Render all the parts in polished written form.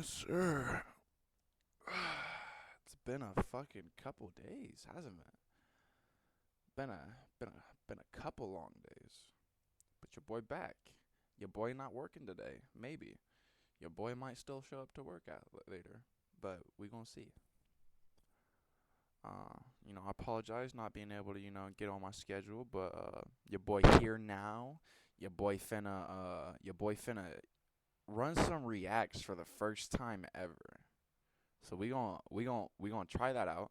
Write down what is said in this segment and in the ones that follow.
Yes, sir. It's been a fucking couple days, hasn't it? Been a couple long days. But your boy back. Your boy not working today. Maybe. Your boy might still show up to work out later. But we gonna see. I apologize not being able to, get on my schedule, but your boy here now. Your boy finna run some reacts for the first time ever. So we gonna try that out.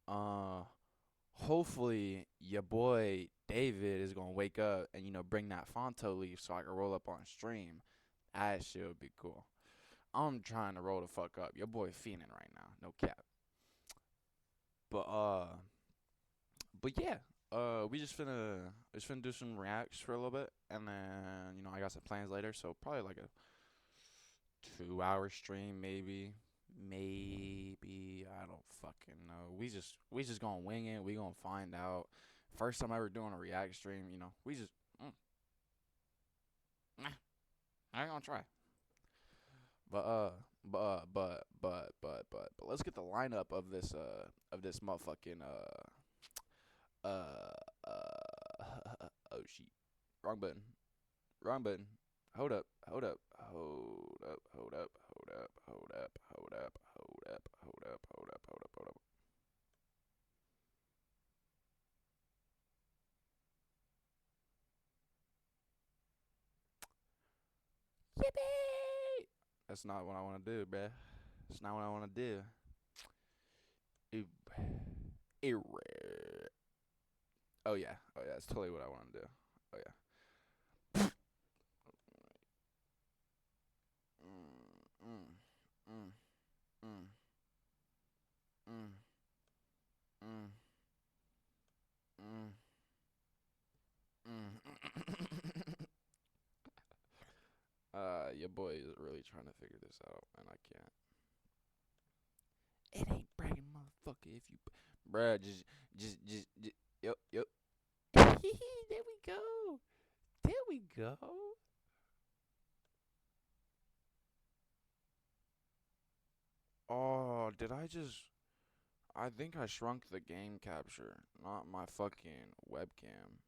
Uh, Hopefully your boy David is gonna wake up and bring that Fonto leaf so I can roll up on stream. That shit would be cool. I'm trying to roll the fuck up. Your boy fiending right now, no cap. But yeah. We just finna do some reacts for a little bit, and then I got some plans later, so probably like a 2 hour stream maybe I don't fucking know. We just gonna wing it. We gonna find out. First time ever doing a react stream. We just nah, I ain't gonna try. But let's get the lineup of this motherfucking oh shit, wrong button, wrong button. Hold up, hold up, hold up, hold up, hold up, hold up, hold up, hold up, hold up, hold up, hold up, hold up. Yippee! That's not what I want to do, bruh. That's not what I want to do. Ew. Ew. Oh yeah, that's totally what I want to do. Oh yeah. Mm, mm, mm, mm, mm, mm, mm, mm. Your boy is really trying to figure this out, and I can't. It ain't bragging, motherfucker. If you, bruh, just, yep. There we go. There we go. Oh, did I just? I think I shrunk the game capture, not my fucking webcam.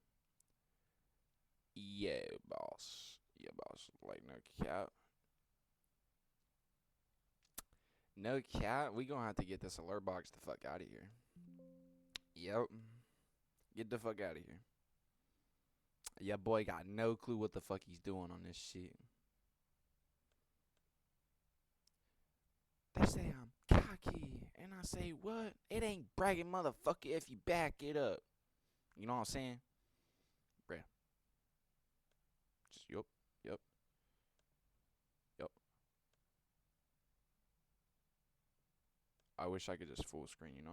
Yeah, boss. Yeah, boss. Like, no cap. No cap. We gonna have to get this alert box the fuck out of here. Yep. Get the fuck out of here. Yeah, boy got no clue what the fuck he's doing on this shit. They say I'm cocky, and I say what? It ain't bragging, motherfucker. If you back it up, you know what I'm saying, bruh. Just yep, yep. I wish I could just full screen.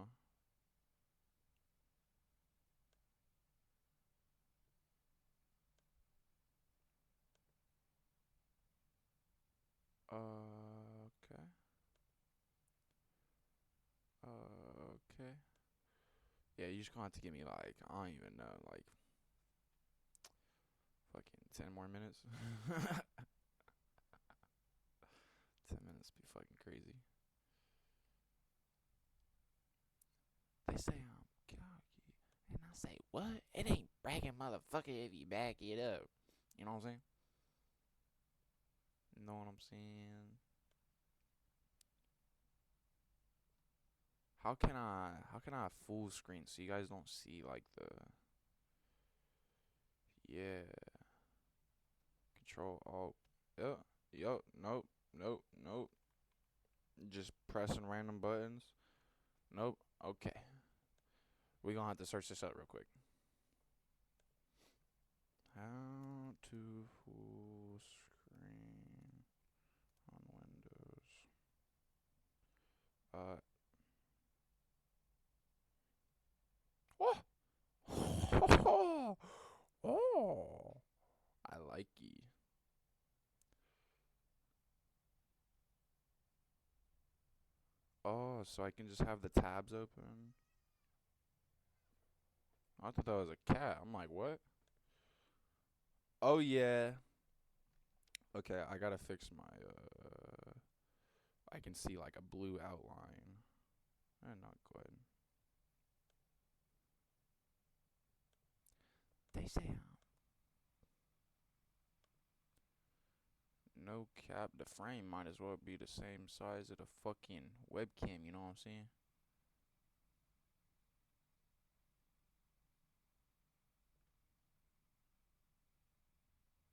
Okay. Okay. Yeah, you just gonna have to give me like I don't even know, like fucking 10 more minutes. 10 minutes be fucking crazy. They say I'm cocky, and I say what? It ain't bragging, motherfucker. If you back it up, you know what I'm saying? Know what I'm saying? How can I full screen so you guys don't see like the yeah control alt yep nope just pressing random buttons. Nope. Okay. We gonna have to search this up real quick. How to full screen on Windows. Oh, oh, I like ye. Oh, so I can just have the tabs open. I thought that was a cat. I'm like, what? Oh yeah. Okay, I gotta fix my I can see like a blue outline. Not good. They say no cap. The frame might as well be the same size of the fucking webcam. You know what I'm saying?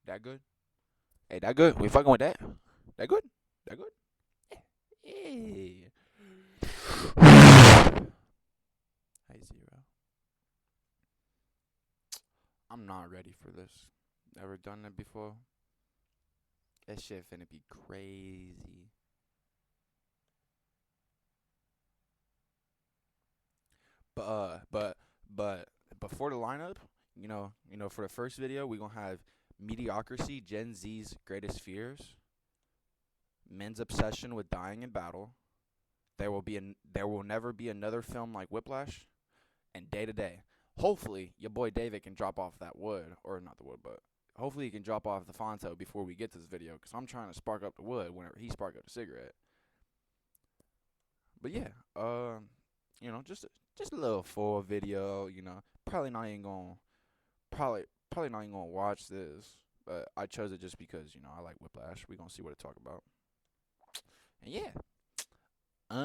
That good? Hey, that good? We fucking with that? That good? That good? Yeah. Hey, Zero. I'm not ready for this. Never done it before. That shit finna be crazy. But before the lineup, for the first video, we gonna have mediocrity, Gen Z's greatest fears, men's obsession with dying in battle. There will never be another film like Whiplash, and day to day. Hopefully, your boy David can drop off that wood, or not the wood, but hopefully he can drop off the Fonto before we get to this video, cause I'm trying to spark up the wood whenever he spark up the cigarette. But yeah, just a little full video. Probably not even gonna probably not even gonna watch this, but I chose it just because I like Whiplash. We gonna see what it talk about, and yeah, I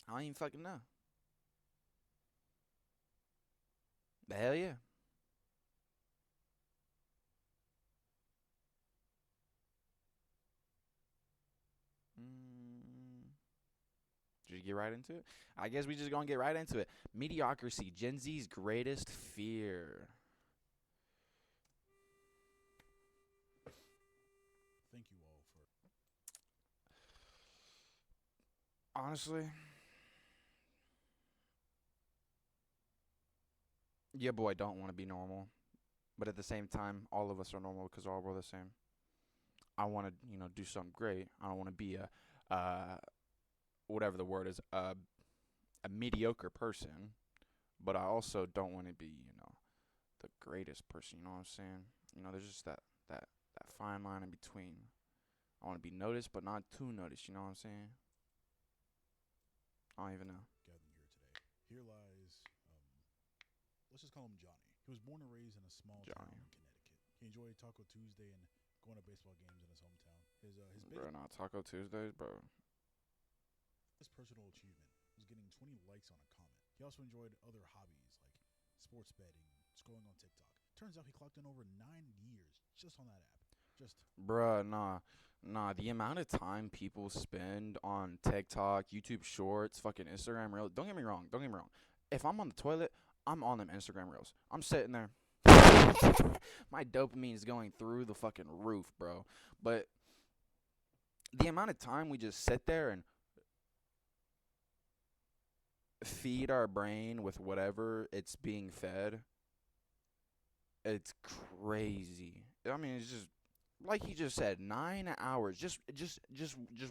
don't even fucking know. The hell yeah. Mm, Should we get right into it? I guess we just gonna get right into it. Mediocrity, Gen Z's greatest fear. Thank you all for. Honestly, yeah, boy, don't want to be normal, but at the same time, all of us are normal because all we're the same. I want to, do something great. I don't want to be whatever the word is, a mediocre person, but I also don't want to be, the greatest person. You know what I'm saying? There's just that fine line in between. I want to be noticed, but not too noticed. You know what I'm saying? I don't even know. Gathering here today. Here lies, let's just call him Johnny. He was born and raised in a small town Johnny. in Connecticut. He enjoyed Taco Tuesday and going to baseball games in his hometown. His Bro, not Taco Tuesdays, bro. biggest personal achievement was getting 20 likes on a comment. He also enjoyed other hobbies like sports betting, scrolling on TikTok. Turns out he clocked in over 9 years just on that app. Bruh, nah. The amount of time people spend on TikTok, YouTube Shorts, fucking Instagram Reels. Don't get me wrong. Don't get me wrong. If I'm on the toilet, I'm on them Instagram Reels. I'm sitting there. My dopamine is going through the fucking roof, bro. But the amount of time we just sit there and feed our brain with whatever it's being fed, it's crazy. I mean, it's just like he just said, 9 hours. Just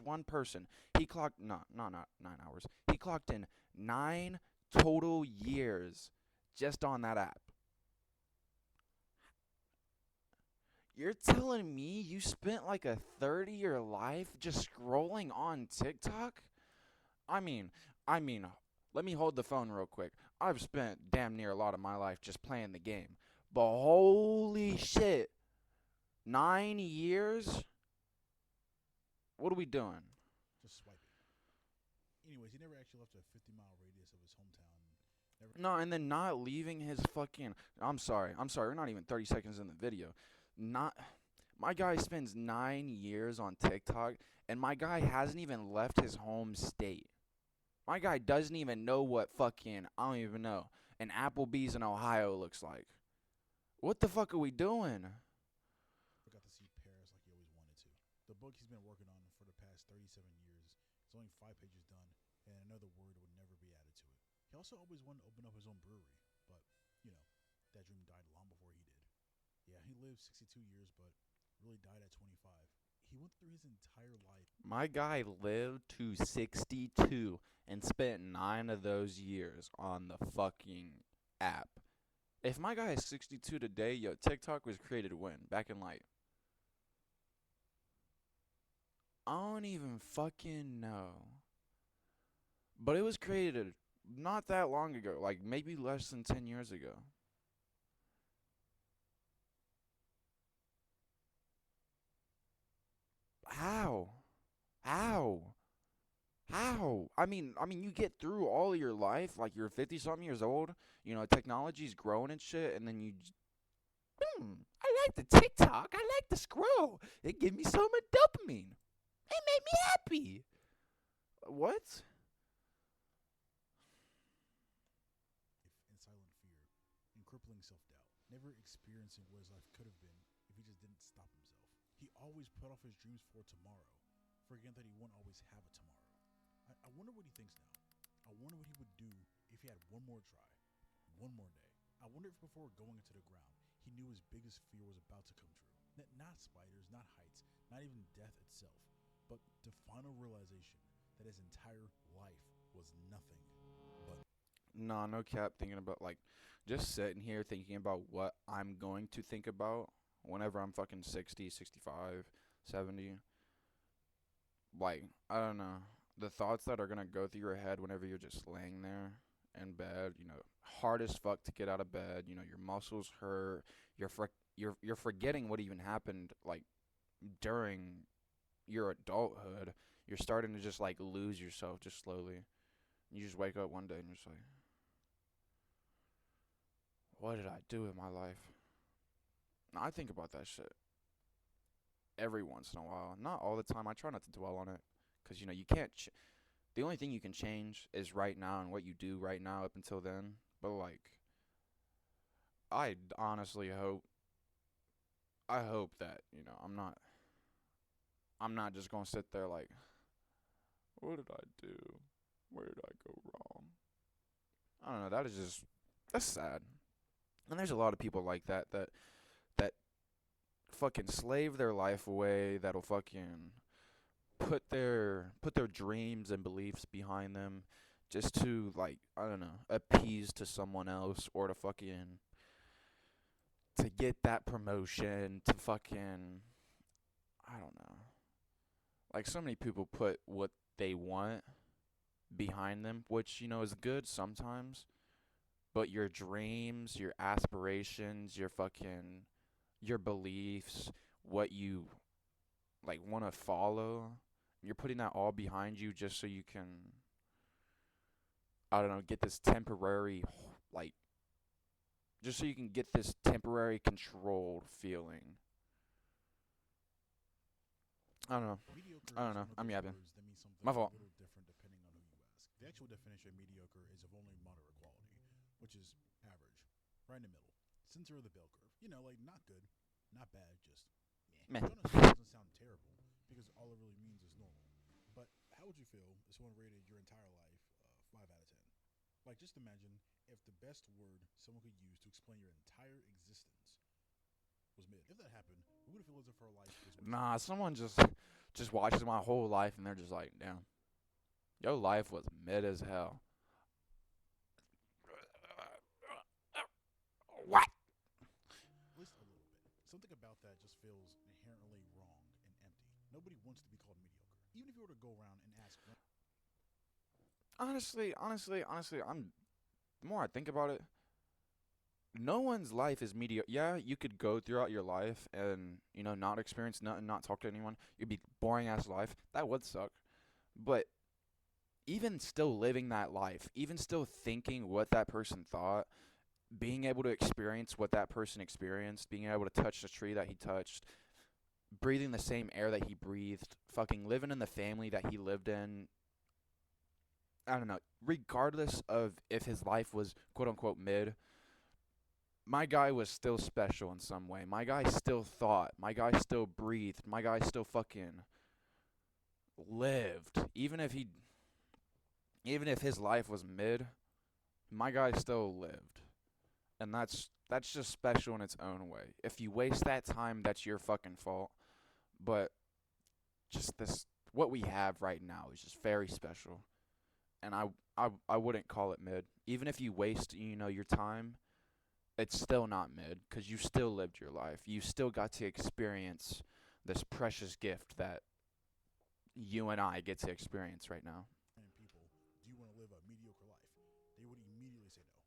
one person. He clocked not 9 hours. He clocked in 9 total years just on that app. You're telling me you spent like a third of your life just scrolling on TikTok? I mean, I mean, let me hold the phone real quick. I've spent damn near a lot of my life just playing the game. But holy shit, 9 years? What are we doing? Just swiping. Anyways, he never actually left a 50-mile radius of his hometown. No, and then not leaving his fucking. I'm sorry. We're not even 30 seconds in the video. Not. My guy spends 9 years on TikTok, and my guy hasn't even left his home state. My guy doesn't even know what fucking. I don't even know. An Applebee's in Ohio looks like. What the fuck are we doing? Got to see Paris like he always wanted to. The book he's been working on for the past 37 years is only 5 pages done, and another word would never be added to it. He also always wanted to open up his own brewery, but, that dream died long before he did. Yeah, he lived 62 years, but really died at 25. He went through his entire life. My guy lived to 62 and spent 9 of those years on the fucking app. If my guy is 62 today, yo, TikTok was created when? Back in like I don't even fucking know. But it was created not that long ago, like maybe less than 10 years ago. How? How? How? I mean, you get through all of your life, like you're 50 something years old, technology's growing and shit, and then I like the TikTok, I like the scroll. It give me so much dopamine. It made me happy. What? In silent fear, in crippling self doubt, never experiencing what his life could have been if he just didn't stop himself. He always put off his dreams for tomorrow, forgetting that he won't always have a tomorrow. I wonder what he thinks now. I wonder what he would do if he had one more try, one more day. I wonder if before going into the ground, he knew his biggest fear was about to come true. Not spiders, not heights, not even death itself, but the final realization that his entire life was nothing but. Nah, no cap thinking about like just sitting here thinking about what I'm going to think about whenever I'm fucking 60, 65, 70. Like, I don't know. The thoughts that are gonna go through your head whenever you're just laying there in bed, hard as fuck to get out of bed, your muscles hurt, you're forgetting what even happened like during your adulthood. You're starting to just like lose yourself just slowly. You just wake up one day and you're just like, what did I do with my life? I think about that shit every once in a while. Not all the time. I try not to dwell on it because you can't. The only thing you can change is right now and what you do right now up until then. But like, I honestly hope. I hope that I'm not just gonna sit there like, what did I do? Where did I go wrong? I don't know. That's sad. And there's a lot of people like that fucking slave their life away. That'll fucking put their dreams and beliefs behind them just to like I don't know appease to someone else or to get that promotion to fucking I don't know. Like so many people put what they want behind them, which is good sometimes, but your dreams, your aspirations, your beliefs, what you like want to follow, you're putting that all behind you just so you can I don't know, get this temporary like just so you can get this temporary controlled feeling. I don't know. Mediocre I don't is know. one of I'm those yapping. words that means something My a fault. little different depending on who you ask. The actual definition of mediocre is of only moderate quality, which is average, right in the middle, center of the bell curve. Like not good, not bad, just Meh. which honestly doesn't sound terrible because all it really means is normal. But how would you feel if someone rated your entire life 5 out of 10? Like just imagine if the best word someone could use to explain your entire existence was mid. If that happened, we would feel as if our life was wasted. Nah, someone just watches my whole life and they're just like, damn, your life was mid as hell. What? At least a little bit. Something about that just feels inherently wrong and empty. Nobody wants to be called mediocre. Even if you were to go around and ask. Honestly, the more I think about it, no one's life is mediocre. Yeah, you could go throughout your life and not experience nothing, not talk to anyone. You'd be boring ass life. That would suck. But even still living that life, even still thinking what that person thought, being able to experience what that person experienced, being able to touch the tree that he touched, breathing the same air that he breathed, fucking living in the family that he lived in. I don't know. Regardless of if his life was quote unquote mid, my guy was still special in some way. My guy still thought. My guy still breathed. My guy still fucking lived. Even if his life was mid, my guy still lived. And that's just special in its own way. If you waste that time, that's your fucking fault. But just this what we have right now is just very special. And I wouldn't call it mid. Even if you waste, your time, it's still not mid cuz you still lived your life. You still got to experience this precious gift that you and I get to experience right now. People, do you want to live a mediocre life? They would immediately say no.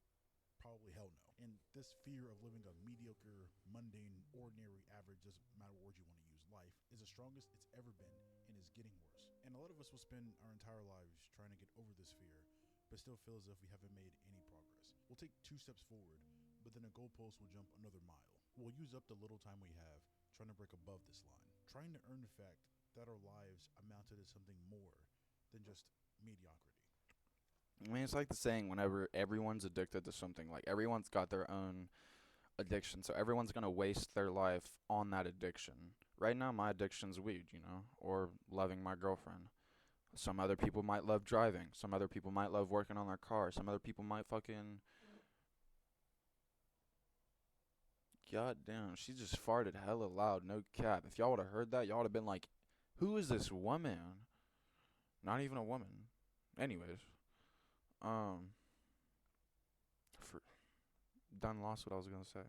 Probably hell no. And this fear of living a mediocre, mundane, ordinary, average, doesn't matter what word you want to use, life is the strongest it's ever been and is getting worse. And a lot of us will spend our entire lives trying to get over this fear, but still feel as if we haven't made any progress. We'll take 2 steps forward, but then a goalpost will jump another mile. We'll use up the little time we have trying to break above this line, trying to earn the fact that our lives amounted to something more than just mediocrity. I mean, it's like the saying whenever everyone's addicted to something, like everyone's got their own addiction, so everyone's gonna waste their life on that addiction. Right now, my addiction's weed, or loving my girlfriend. Some other people might love driving. Some other people might love working on their car. Some other people might fucking. God damn, she just farted hella loud, no cap. If y'all would have heard that, y'all would have been like, who is this woman? Not even a woman. Anyways, um, for, done lost what I was gonna say.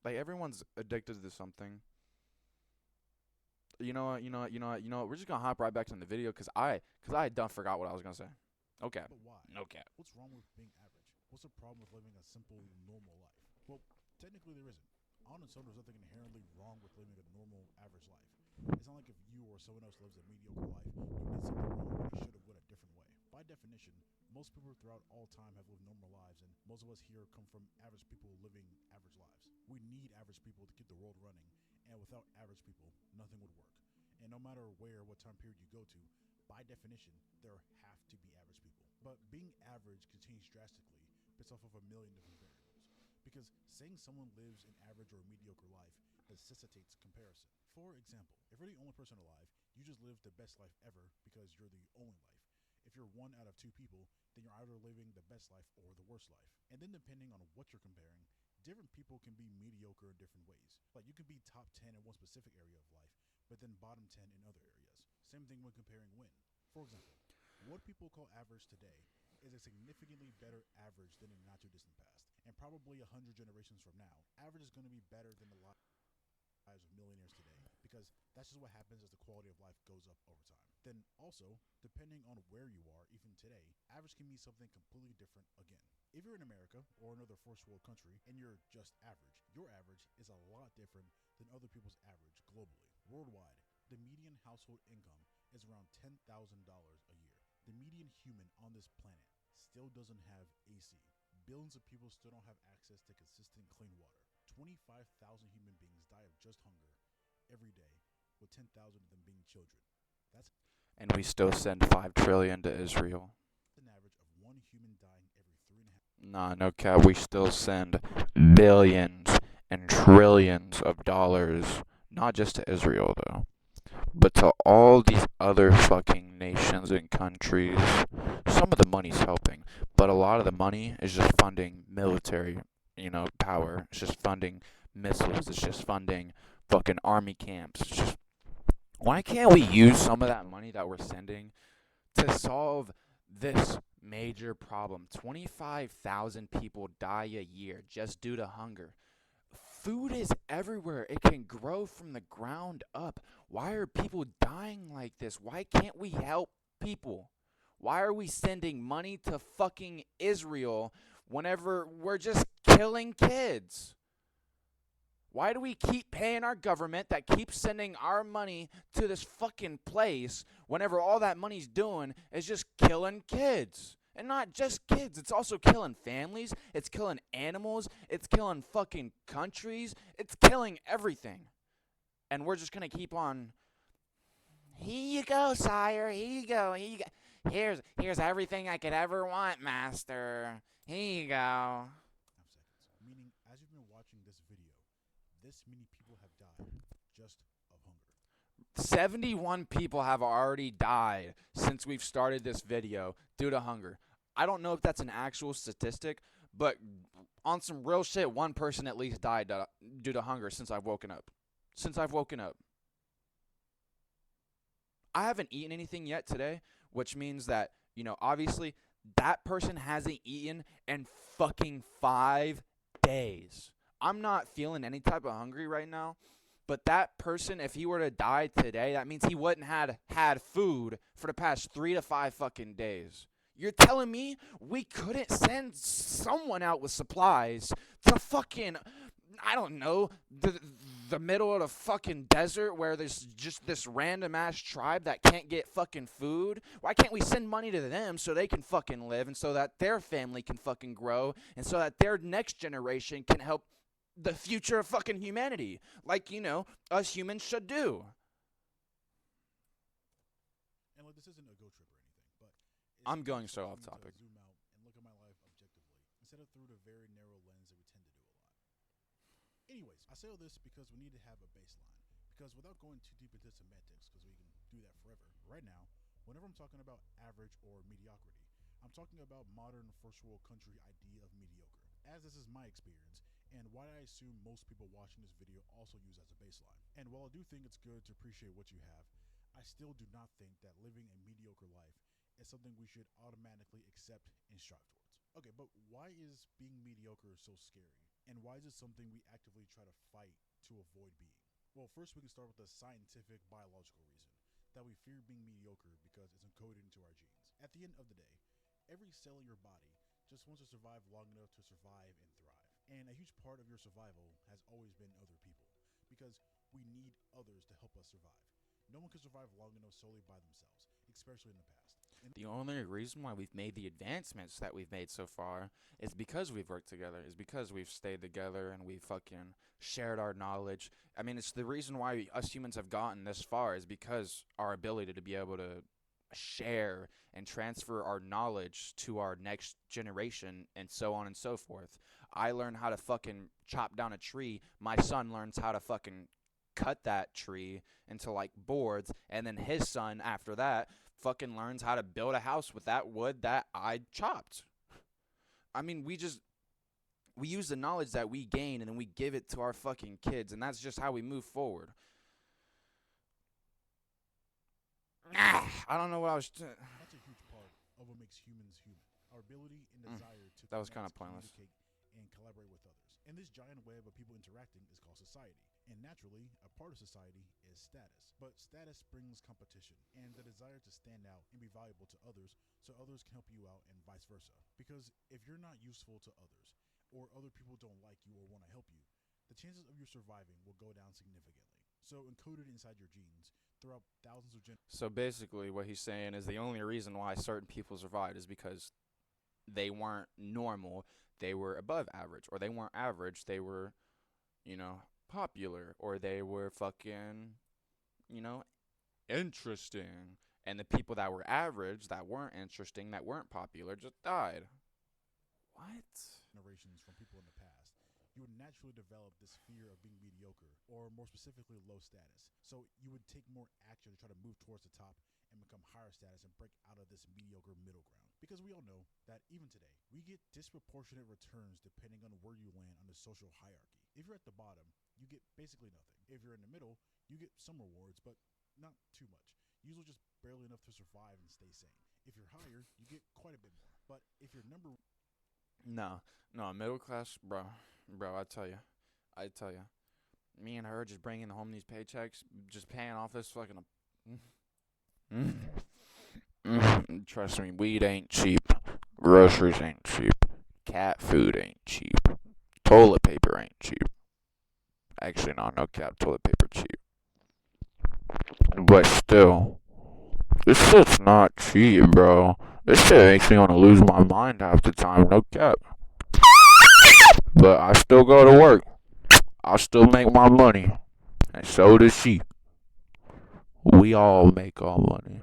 Like everyone's addicted to something. You know what? You know what? You know what? You know what? We're just gonna hop right back to the video cause I done forgot what I was gonna say. Okay. But why? No cap. What's wrong with being average? What's the problem with living a simple, normal life? Well, technically there isn't. On its own, there's nothing inherently wrong with living a normal, average life. It's not like if you or someone else lives a mediocre life, you did something wrong and they should have went a different way. By definition, most people throughout all time have lived normal lives, and most of us here come from average people living average lives. We need average people to keep the world running, and without average people, nothing would work. And no matter where, what time period you go to, by definition, there have to be average people. But being average can change drastically based off of a million different variables. Because saying someone lives an average or mediocre life necessitates comparison. For example, if you're the only person alive, you just live the best life ever because you're the only life. If you're one out of 2 people, then you're either living the best life or the worst life. And then depending on what you're comparing, different people can be mediocre in different ways. Like you can be top 10 in one specific area of life, but then bottom 10 in other areas. Same thing when comparing win. For example, what people call average today is a significantly better average than in not too distant past. And probably 100 generations from now, average is going to be better than the lives of millionaires today because that's just what happens as the quality of life goes up over time. Then also, depending on where you are, even today, average can mean something completely different again. If you're in America or another first world country and you're just average, your average is a lot different than other people's average globally. Worldwide, the median household income is around $10,000 a year. The median human on this planet still doesn't have AC. Billions of people still don't have access to consistent clean water. 25,000 human beings die of just hunger every day, with 10,000 of them being children. That's And we still send 5 trillion to Israel. an average of one human dying every 3.5. Nah, no cap. We still send billions and trillions of dollars, not just to Israel though, but to all these other fucking nations and countries. Some of the money's helping, but a lot of the money is just funding military, power. It's just funding missiles. It's just funding fucking army camps. It's just why can't we use some of that money that we're sending to solve this major problem? 25,000 people die a year just due to hunger. Food is everywhere. It can grow from the ground up. Why are people dying like this? Why can't we help people? Why are we sending money to fucking Israel whenever we're just killing kids? Why do we keep paying our government that keeps sending our money to this fucking place whenever all that money's doing is just killing kids? And not just kids, it's also killing families, it's killing animals, it's killing fucking countries, it's killing everything. And we're just gonna keep on. Here you go, sire. Here you go. Here you go. Here's everything I could ever want, master. Here you go. Seconds. Meaning, as you've been watching this video, this many people have died just of hunger. 71 people have already died since we've started this video due to hunger. I don't know if that's an actual statistic, but on some real shit, one person at least died due to hunger since I've woken up. I haven't eaten anything yet today, which means that, obviously that person hasn't eaten in fucking 5 days. I'm not feeling any type of hungry right now. But that person, if he were to die today, that means he wouldn't had food for the past 3 to 5 fucking days. You're telling me we couldn't send someone out with supplies to fucking, I don't know, the middle of the fucking desert where there's just this random ass tribe that can't get fucking food? Why can't we send money to them so they can fucking live and so that their family can fucking grow and so that their next generation can help the future of fucking humanity, like, you know, us humans should do? And like, this isn't a go trip or anything, but I'm going so off topic. To zoom out and look at my life objectively instead of through the very narrow lens that we tend to do a lot. Anyways, I say all this because we need to have a baseline. Because without going too deep into semantics, because we can do that forever, right now, whenever I'm talking about average or mediocrity, I'm talking about modern first world country idea of mediocre, as this is my experience, and what I assume most people watching this video also use as a baseline. And while I do think it's good to appreciate what you have, I still do not think that living a mediocre life is something we should automatically accept and strive towards. Okay, but why is being mediocre so scary? And why is it something we actively try to fight to avoid being? Well, first we can start with the scientific, biological reason that we fear being mediocre because it's encoded into our genes. At the end of the day, every cell in your body just wants to survive long enough to survive and thrive. And a huge part of your survival has always been other people, because we need others to help us survive. No one can survive long enough solely by themselves, especially in the past. And The only reason why we've made the advancements that we've made so far is because we've worked together, is because we've stayed together and we've fucking shared our knowledge. I mean, it's the reason why us humans have gotten this far is because our ability to be able to share and transfer our knowledge to our next generation and so on and so forth. I learned how to fucking chop down a tree. My son learns how to fucking cut that tree into like boards, and then his son after that fucking learns how to build a house with that wood that I chopped. I mean, we use the knowledge that we gain and then we give it to our fucking kids, and that's just how we move forward. I don't know what I was. that's a huge part of what makes humans human. Our ability and desire to That was connect, kinda pointless. communicate, and collaborate with others. And this giant web of people interacting is called society. And naturally, a part of society is status. But status brings competition and the desire to stand out and be valuable to others so others can help you out and vice versa. Because if you're not useful to others, or other people don't like you or want to help you, the chances of you surviving will go down significantly. So encoded inside your genes throughout thousands of generations. So basically, what he's saying is the only reason why certain people survived is because they weren't normal, they were above average, or they weren't average, they were, you know, popular, or they were fucking, you know, interesting. And the people that were average, that weren't interesting, that weren't popular, just died. What? Generations from people in the past, you would naturally develop this fear of being mediocre, or more specifically, low status. So you would take more action to try to move towards the top and become higher status and break out of this mediocre middle ground. Because we all know that even today, we get disproportionate returns depending on where you land on the social hierarchy. If you're at the bottom, you get basically nothing. If you're in the middle, you get some rewards, but not too much. Usually just barely enough to survive and stay sane. If you're higher, you get quite a bit more. But if you're No, middle class, bro, I tell you, me and her just bringing home these paychecks, just paying off this fucking. Trust me, weed ain't cheap, groceries ain't cheap, cat food ain't cheap, toilet paper ain't cheap. Actually, no cap, toilet paper cheap. But still, this shit's not cheap, bro. This shit makes me want to lose my mind half the time, no cap. But I still go to work. I still make my money. And so does she. We all make our money.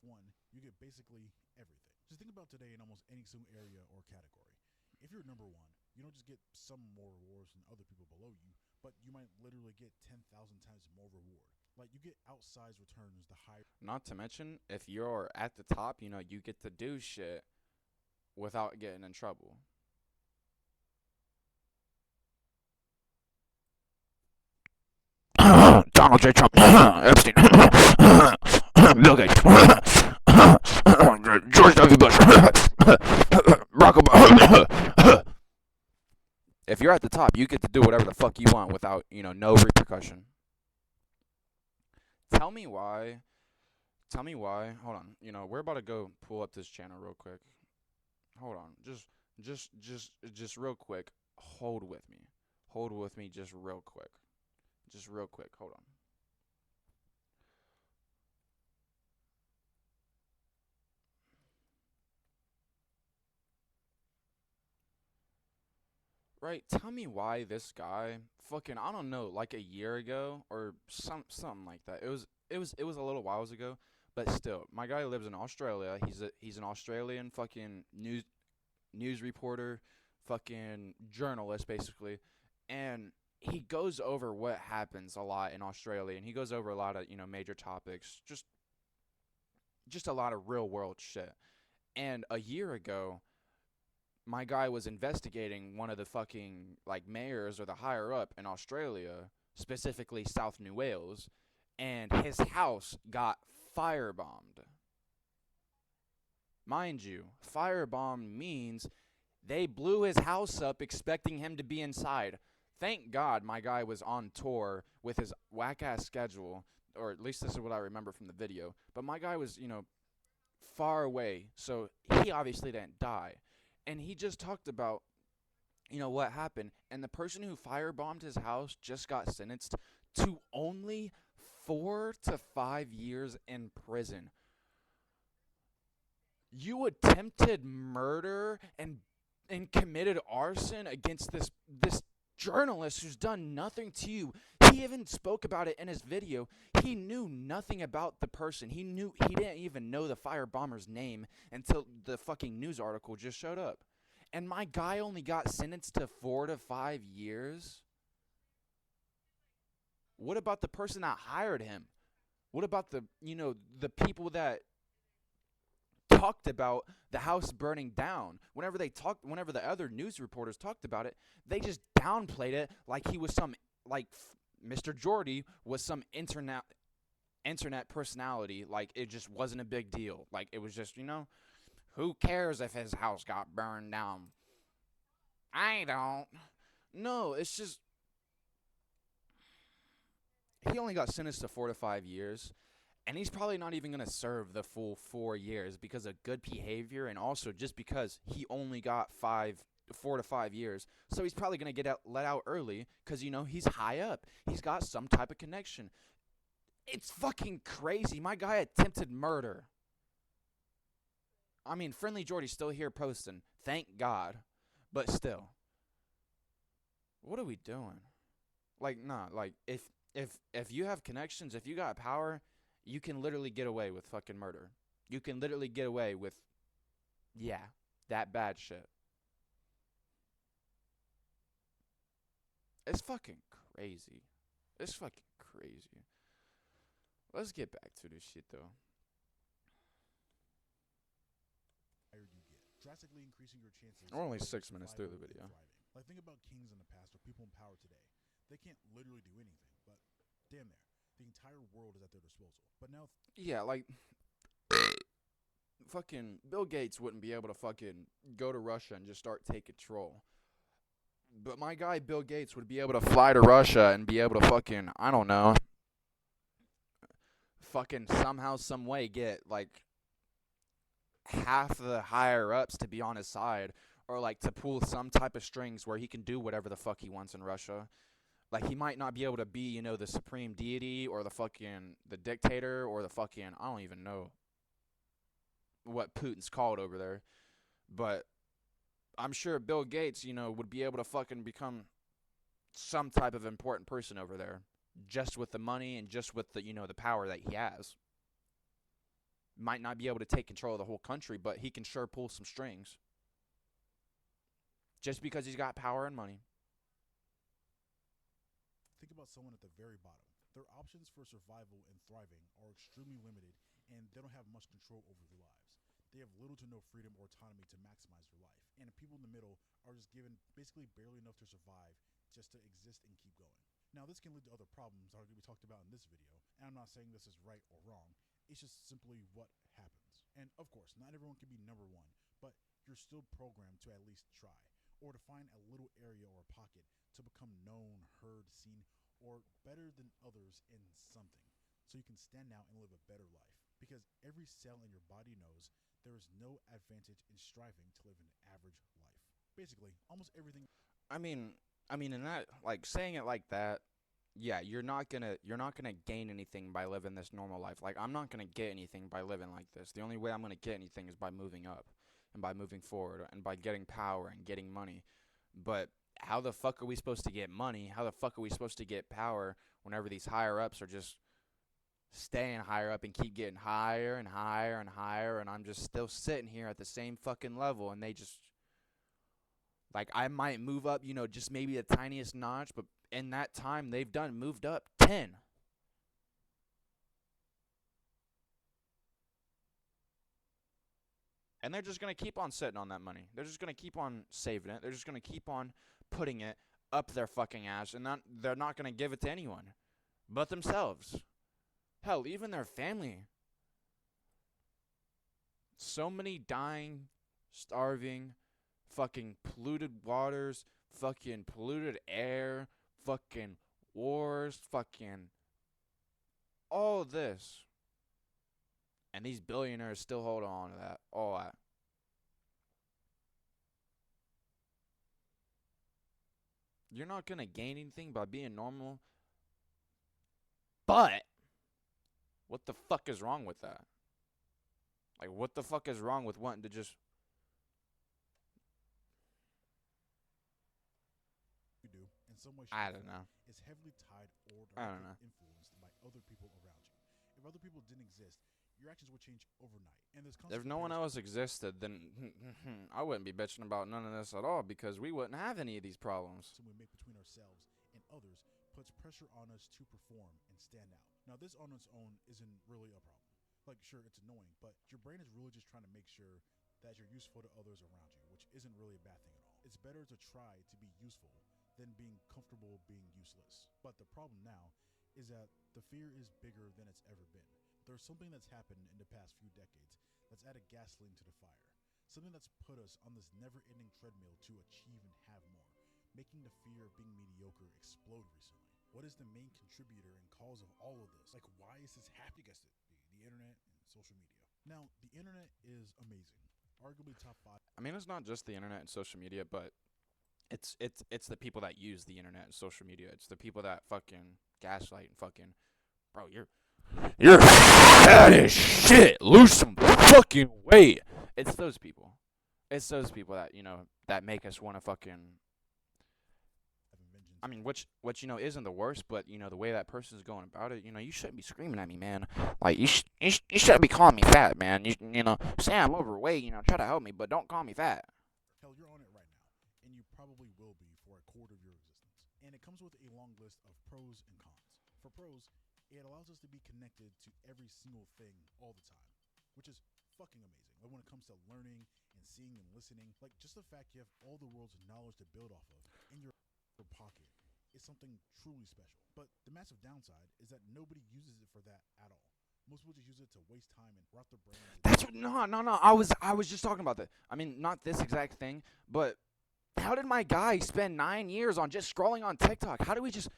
one, you get basically everything. Just think about today in almost any single area or category. If you're number one, you don't just get some more rewards than other people below you, but you might literally get 10,000 times more reward. Like, you get outsized returns the higher. Not to mention, if you're at the top, you know, you get to do shit without getting in trouble. Donald J. Trump, Epstein, Bill Gates, George W. Bush, Barack Obama. If you're at the top, you get to do whatever the fuck you want without, no repercussion. Tell me why. Tell me why. Hold on. We're about to go pull up this channel real quick. Hold on. Just real quick. Hold with me. Hold with me just real quick. Just real quick. Hold on. Right, tell me why this guy fucking I don't know, like a year ago or something like that. It was a little whiles ago, but still, my guy lives in Australia. He's an Australian fucking news reporter, fucking journalist basically, and he goes over what happens a lot in Australia, and he goes over a lot of major topics, just a lot of real world shit. And a year ago, my guy was investigating one of the fucking like mayors or the higher up in Australia, specifically South New Wales, and his house got firebombed. Mind you, firebomb means they blew his house up expecting him to be inside. Thank God my guy was on tour with his whack ass schedule, or at least this is what I remember from the video. But my guy was, far away, so he obviously didn't die. And he just talked about, what happened. And the person who firebombed his house just got sentenced to only 4 to 5 years in prison. You attempted murder and committed arson against this journalist who's done nothing to you. He even spoke about it in his video. He knew nothing about the person. He didn't even know the firebomber's name until the fucking news article just showed up. And my guy only got sentenced to 4 to 5 years. What about the person that hired him? What about the people that talked about the house burning down? Whenever the other news reporters talked about it, they just downplayed it like he was Mr. Jordy was some internet personality. Like it just wasn't a big deal. Like it was just, who cares if his house got burned down? I don't. No, it's just he only got sentenced to 4 to 5 years. And he's probably not even going to serve the full 4 years because of good behavior, and also just because he only got 4 to 5 years. So he's probably going to get let out early because, he's high up. He's got some type of connection. It's fucking crazy. My guy attempted murder. I mean, Friendly Jordy's still here posting. Thank God. But still. What are we doing? Like, nah, like, if you have connections, if you got power, you can literally get away with fucking murder. You can literally get away with, that bad shit. It's fucking crazy. It's fucking crazy. Let's get back to this shit, though. You get, drastically increasing your chances. We're only of 6 minutes through the survival and video. thriving. Like think about kings in the past or people in power today. They can't literally do anything, but damn near. The entire world is at their disposal. But now, Yeah, like, fucking Bill Gates wouldn't be able to fucking go to Russia and just start taking control. But my guy Bill Gates would be able to fly to Russia and be able to fucking, I don't know, fucking somehow, some way get like half the higher ups to be on his side, or like to pull some type of strings where he can do whatever the fuck he wants in Russia. Like he might not be able to be, the supreme deity or the dictator or the fucking, I don't even know what Putin's called over there. But I'm sure Bill Gates, would be able to fucking become some type of important person over there just with the money and just with the, the power that he has. Might not be able to take control of the whole country, but he can sure pull some strings. Just because he's got power and money. think about someone at the very bottom. Their options for survival and thriving are extremely limited, and they don't have much control over their lives. They have little to no freedom or autonomy to maximize their life, and the people in the middle are just given basically barely enough to survive just to exist and keep going. Now, this can lead to other problems that are going to be talked about in this video, and I'm not saying this is right or wrong. It's just simply what happens. And of course, not everyone can be number one, but you're still programmed to at least try. or to find a little area or a pocket to become known, heard, seen, or better than others in something, so you can stand out and live a better life. Because every cell in your body knows there is no advantage in striving to live an average life. Basically, almost everything. I mean, in that, like, saying it like that, yeah, you're not gonna gain anything by living this normal life. Like, I'm not gonna get anything by living like this. The only way I'm gonna get anything is by moving up, and by moving forward, and by getting power and getting money. But how the fuck are we supposed to get money? How the fuck are we supposed to get power whenever these higher ups are just staying higher up and keep getting higher and higher and higher, and I'm just still sitting here at the same fucking level, and they just, like, I might move up, just maybe the tiniest notch, but in that time they've done moved up 10. And they're just going to keep on sitting on that money. They're just going to keep on saving it. They're just going to keep on putting it up their fucking ass, and they're not going to give it to anyone but themselves. Hell, even their family. So many dying, starving, fucking polluted waters, fucking polluted air, fucking wars, fucking all this. And these billionaires still hold on to that. All that. You're not going to gain anything by being normal. But what the fuck is wrong with that? Like, what the fuck is wrong with wanting to just. You do, in some way, shape, I or don't form, know. is heavily tied or I don't directly know. influenced by other people around you. If other people didn't exist, your actions would change overnight. And this If constant no one comparison else existed, then I wouldn't be bitching about none of this at all because we wouldn't have any of these problems. we make between ourselves and others puts pressure on us to perform and stand out. Now, this on its own isn't really a problem. Like, sure, it's annoying, but your brain is really just trying to make sure that you're useful to others around you, which isn't really a bad thing at all. It's better to try to be useful than being comfortable being useless. But the problem now is that the fear is bigger than it's ever been. There's something that's happened in the past few decades that's added gasoline to the fire. Something that's put us on this never ending treadmill to achieve and have more, making the fear of being mediocre explode recently. What is the main contributor and cause of all of this? Like, why is this happening? You guessed it, the internet and social media. Now, the internet is amazing. Arguably top five. I mean, it's not just the internet and social media, but it's the people that use the internet and social media. It's the people that fucking gaslight and fucking, bro, you're fat as shit. Lose some fucking weight. It's those people. It's those people that that make us want to fucking. I mean, which isn't the worst, but the way that person's going about it, you shouldn't be screaming at me, man. Like you shouldn't be calling me fat, man. Say I'm overweight, try to help me, but don't call me fat. Hell, you're on it right now, and you probably will be for a quarter of your existence. And it comes with a long list of pros and cons. For pros, it allows us to be connected to every single thing all the time, which is fucking amazing. Like when it comes to learning and seeing and listening, like just the fact you have all the world's knowledge to build off of in your pocket is something truly special. But the massive downside is that nobody uses it for that at all. Most people just use it to waste time and rot their brains. That's what, no, no, no. I was just talking about that. I mean, not this exact thing, but how did my guy spend 9 years on just scrolling on TikTok? How do we just?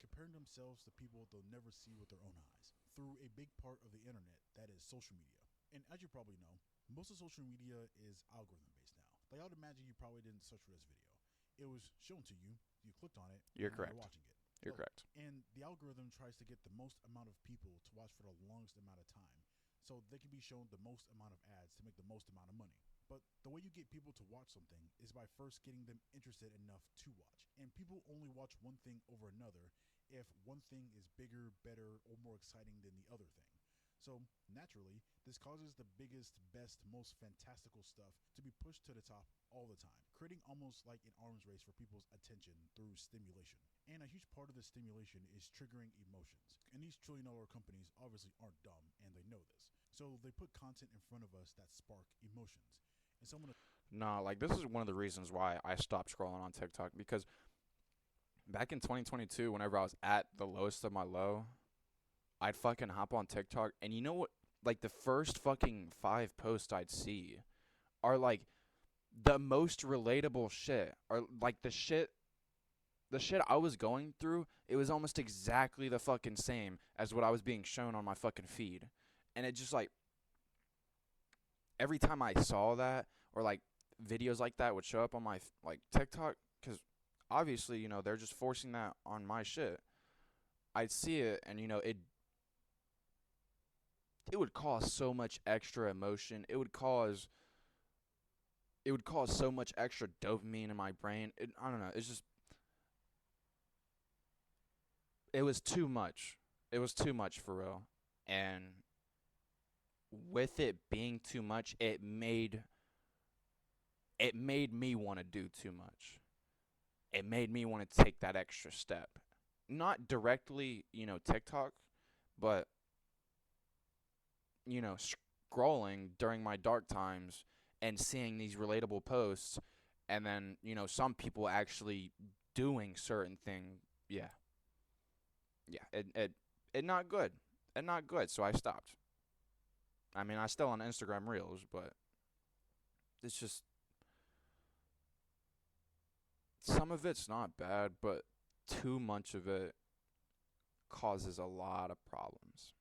Comparing themselves to people they'll never see with their own eyes through a big part of the internet that is social media. And as you probably know, most of social media is algorithm based now. Like I would imagine you probably didn't search for this video. It was shown to you, you clicked on it, You're and now correct. you're watching it. You're correct. And the algorithm tries to get the most amount of people to watch for the longest amount of time. So they can be shown the most amount of ads to make the most amount of money. But the way you get people to watch something is by first getting them interested enough to watch. And people only watch one thing over another if one thing is bigger, better, or more exciting than the other thing. So, naturally, this causes the biggest, best, most fantastical stuff to be pushed to the top all the time, creating almost like an arms race for people's attention through stimulation. And a huge part of the stimulation is triggering emotions. And these trillion-dollar companies obviously aren't dumb, and they know this. So they put content in front of us that spark emotions. And someone No, like this is one of the reasons why I stopped scrolling on TikTok because back in 2022, whenever I was at the lowest of my low, I'd fucking hop on TikTok, and you know what? Like the first fucking 5 posts I'd see are like the most relatable shit, or like the shit I was going through. It was almost exactly the fucking same as what I was being shown on my fucking feed, and it just like every time I saw that or like videos like that would show up on my like TikTok, because obviously they're just forcing that on my shit. I'd see it, and it would cause so much extra emotion. It would cause so much extra dopamine in my brain. I don't know. It's just it was too much. It was too much for real. And with it being too much, it made me want to do too much. It made me want to take that extra step. Not directly, TikTok, but you know, scrolling during my dark times and seeing these relatable posts, and then some people actually doing certain thing. Yeah, yeah, it not good, it not good. So I stopped. I mean, I still on Instagram Reels, but it's just some of it's not bad, but too much of it causes a lot of problems.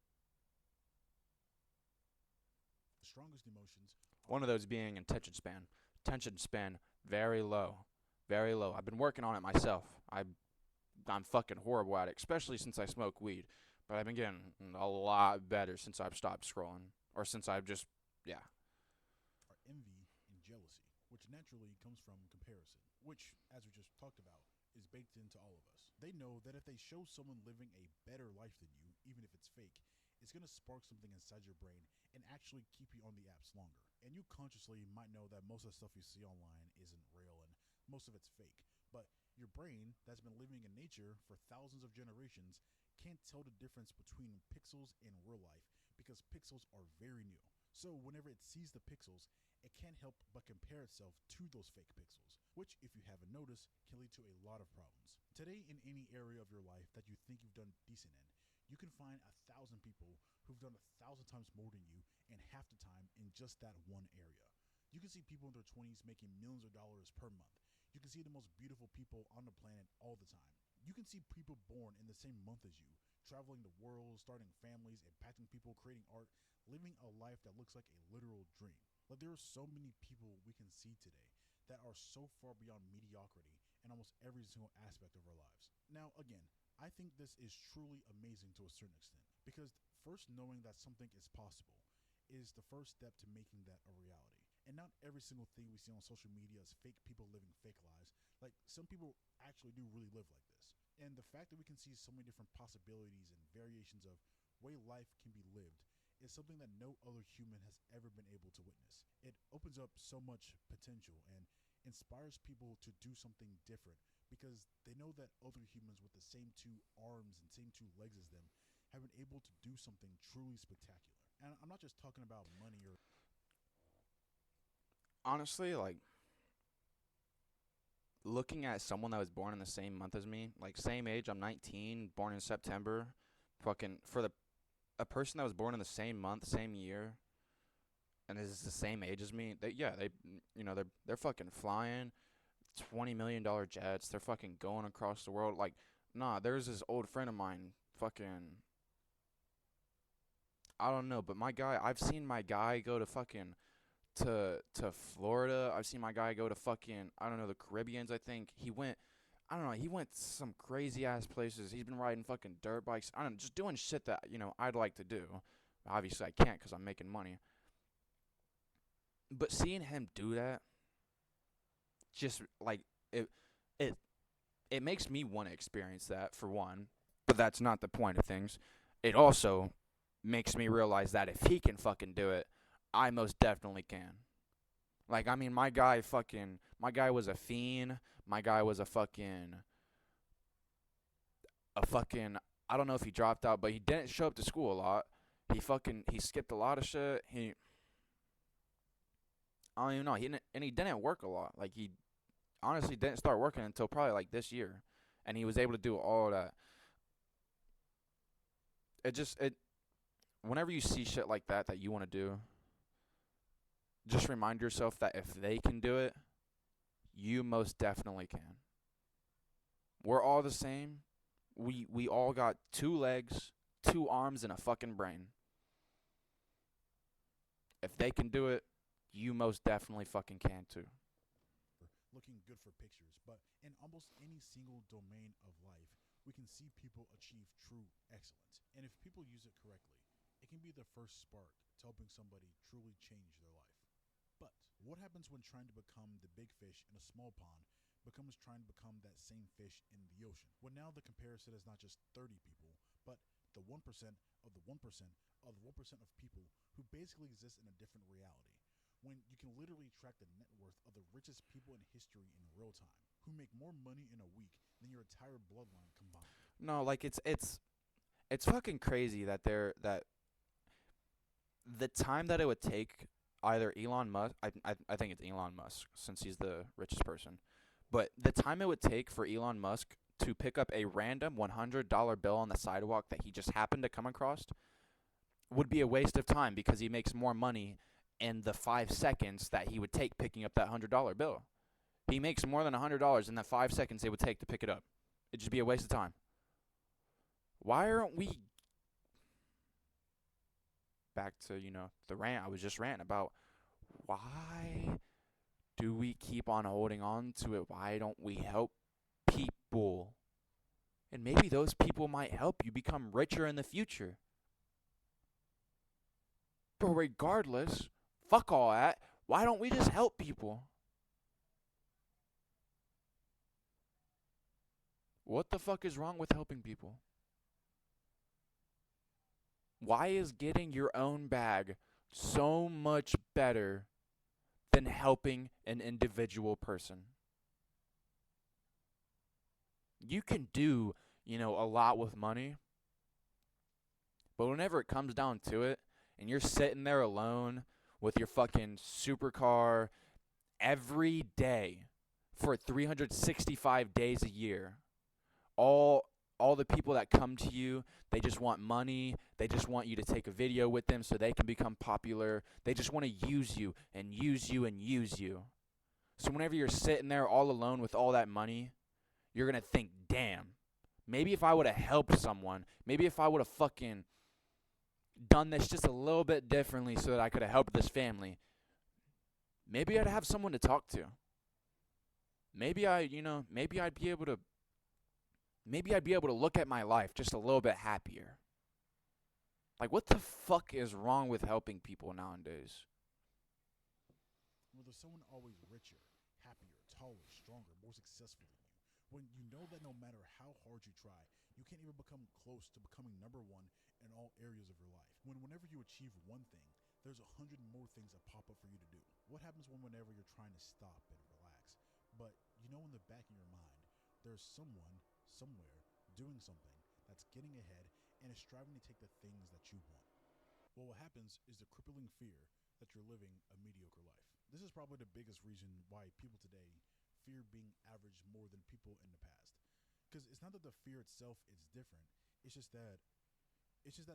The strongest emotions are One of those being attention span. Attention span very low, very low. I've been working on it myself. I'm fucking horrible at it, especially since I smoke weed. But I've been getting a lot better since I've stopped scrolling, or since I've just, yeah. are envy and jealousy, which naturally comes from comparison, which, as we just talked about, is baked into all of us. They know that if they show someone living a better life than you, even if it's fake, it's going to spark something inside your brain and actually keep you on the apps longer. And you consciously might know that most of the stuff you see online isn't real and most of it's fake. But your brain, that's been living in nature for thousands of generations, can't tell the difference between pixels and real life because pixels are very new. So whenever it sees the pixels, it can't help but compare itself to those fake pixels, which, if you haven't noticed, can lead to a lot of problems. Today, in any area of your life that you think you've done decent in, you can find 1,000 people who've done 1,000 times more than you in half the time in just that one area. You can see people in their 20s making millions of dollars per month. You can see the most beautiful people on the planet all the time. You can see people born in the same month as you, traveling the world, starting families, impacting people, creating art, living a life that looks like a literal dream. Like there are so many people we can see today that are so far beyond mediocrity in almost every single aspect of our lives. Now, again, I think this is truly amazing to a certain extent because first knowing that something is possible is the first step to making that a reality. And not every single thing we see on social media is fake people living fake lives. Like some people actually do really live like this. And the fact that we can see so many different possibilities and variations of way life can be lived is something that no other human has ever been able to witness. It opens up so much potential and inspires people to do something different because they know that other humans with the same two arms and same two legs as them have been able to do something truly spectacular. And I'm not just talking about money or Honestly, like looking at someone that was born in the same month as me, like same age, I'm 19, born in September, fucking for the a person that was born in the same month, same year, and is the same age as me, they're fucking flying $20 million jets. They're fucking going across the world. Like, nah, there's this old friend of mine. Fucking, I don't know, but I've seen my guy go to fucking to Florida. I've seen my guy go to fucking I don't know the Caribbeans. I think he went. I don't know. He went to some crazy ass places. He's been riding fucking dirt bikes. I don't know, just doing shit that I'd like to do. Obviously, I can't because I'm making money. But seeing him do that, just like it, it it makes me want to experience that for one. But that's not the point of things. It also makes me realize that if he can fucking do it, I most definitely can. Like, I mean, my guy was a fiend. My guy was a fucking, I don't know if he dropped out, but he didn't show up to school a lot. He skipped a lot of shit. I don't even know. He didn't work a lot. Like he honestly didn't start working until probably like this year, and he was able to do all that. It whenever you see shit like that you want to do, just remind yourself that if they can do it, you most definitely can. We're all the same. We all got two legs, two arms, and a fucking brain. If they can do it, you most definitely fucking can too. looking good for pictures, but in almost any single domain of life, we can see people achieve true excellence. And if people use it correctly, it can be the first spark to helping somebody truly change their life. But what happens when trying to become the big fish in a small pond becomes trying to become that same fish in the ocean? Well, now the comparison is not just 30 people, but the 1% of the 1% of the 1% of people who basically exist in a different reality. When you can literally track the net worth of the richest people in history in real time, who make more money in a week than your entire bloodline combined. No, like it's fucking crazy that the time that it would take either Elon Musk, I think it's Elon Musk since he's the richest person, but the time it would take for Elon Musk to pick up a random $100 bill on the sidewalk that he just happened to come across would be a waste of time because he makes more money in the 5 seconds that he would take picking up that $100 bill. He makes more than $100 in the 5 seconds it would take to pick it up. It'd just be a waste of time. Why aren't we back to, the rant I was just ranting about? Why do we keep on holding on to it? Why don't we help people? And maybe those people might help you become richer in the future. But regardless, fuck all that. Why don't we just help people? What the fuck is wrong with helping people? Why is getting your own bag so much better than helping an individual person? You can do, a lot with money, but whenever it comes down to it, and you're sitting there alone with your fucking supercar every day for 365 days a year, all all the people that come to you, they just want money. They just want you to take a video with them so they can become popular. They just want to use you and use you and use you. So whenever you're sitting there all alone with all that money, you're going to think, damn, maybe if I would have helped someone, maybe if I would have fucking done this just a little bit differently so that I could have helped this family, maybe I'd have someone to talk to. Maybe I'd be able to look at my life just a little bit happier. Like, what the fuck is wrong with helping people nowadays? Well, there's someone always richer, happier, taller, stronger, more successful than you. When you know that no matter how hard you try, you can't even become close to becoming number one in all areas of your life. Whenever you achieve one thing, there's 100 more things that pop up for you to do. What happens whenever you're trying to stop and relax, but you know in the back of your mind, there's someone, somewhere, doing something that's getting ahead and is striving to take the things that you want? Well, what happens is the crippling fear that you're living a mediocre life. This is probably the biggest reason why people today fear being average more than people in the past. Because it's not that the fear itself is different. It's just that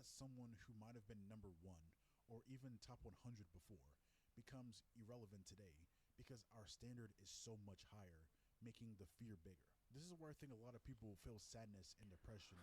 someone who might have been number one or even top 100 before becomes irrelevant today because our standard is so much higher, making the fear bigger. This is where I think a lot of people feel sadness and depression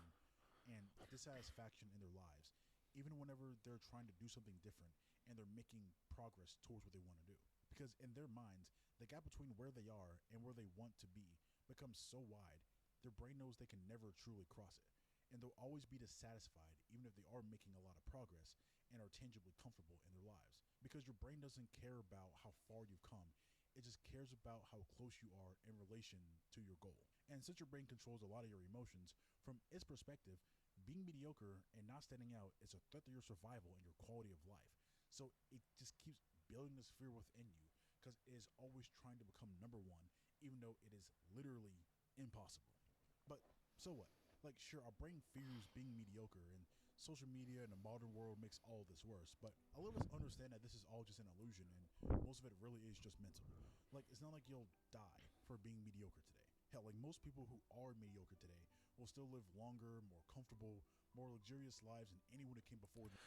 and dissatisfaction in their lives, even whenever they're trying to do something different and they're making progress towards what they want to do. Because in their minds, the gap between where they are and where they want to be becomes so wide, their brain knows they can never truly cross it. And they'll always be dissatisfied, even if they are making a lot of progress and are tangibly comfortable in their lives. Because your brain doesn't care about how far you've come, it just cares about how close you are in relation to your goal. And since your brain controls a lot of your emotions, from its perspective, being mediocre and not standing out is a threat to your survival and your quality of life. So it just keeps building this fear within you because it is always trying to become number one, even though it is literally impossible. But so what? Like, sure, our brain fears being mediocre, and social media and the modern world makes all of this worse. But a lot of us understand that this is all just an illusion, and most of it really is just mental. Like, it's not like you'll die for being mediocre today. Hell, like most people who are mediocre today will still live longer, more comfortable, more luxurious lives than anyone who came before them.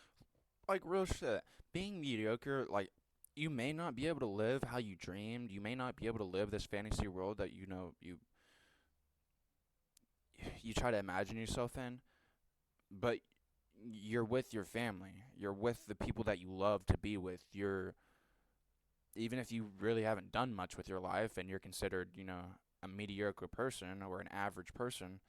Like real shit. Being mediocre, like you may not be able to live how you dreamed. You may not be able to live this fantasy world that you try to imagine yourself in, but you're with your family. You're with the people that you love to be with. You're even if you really haven't done much with your life and you're considered, a mediocre person or an average person,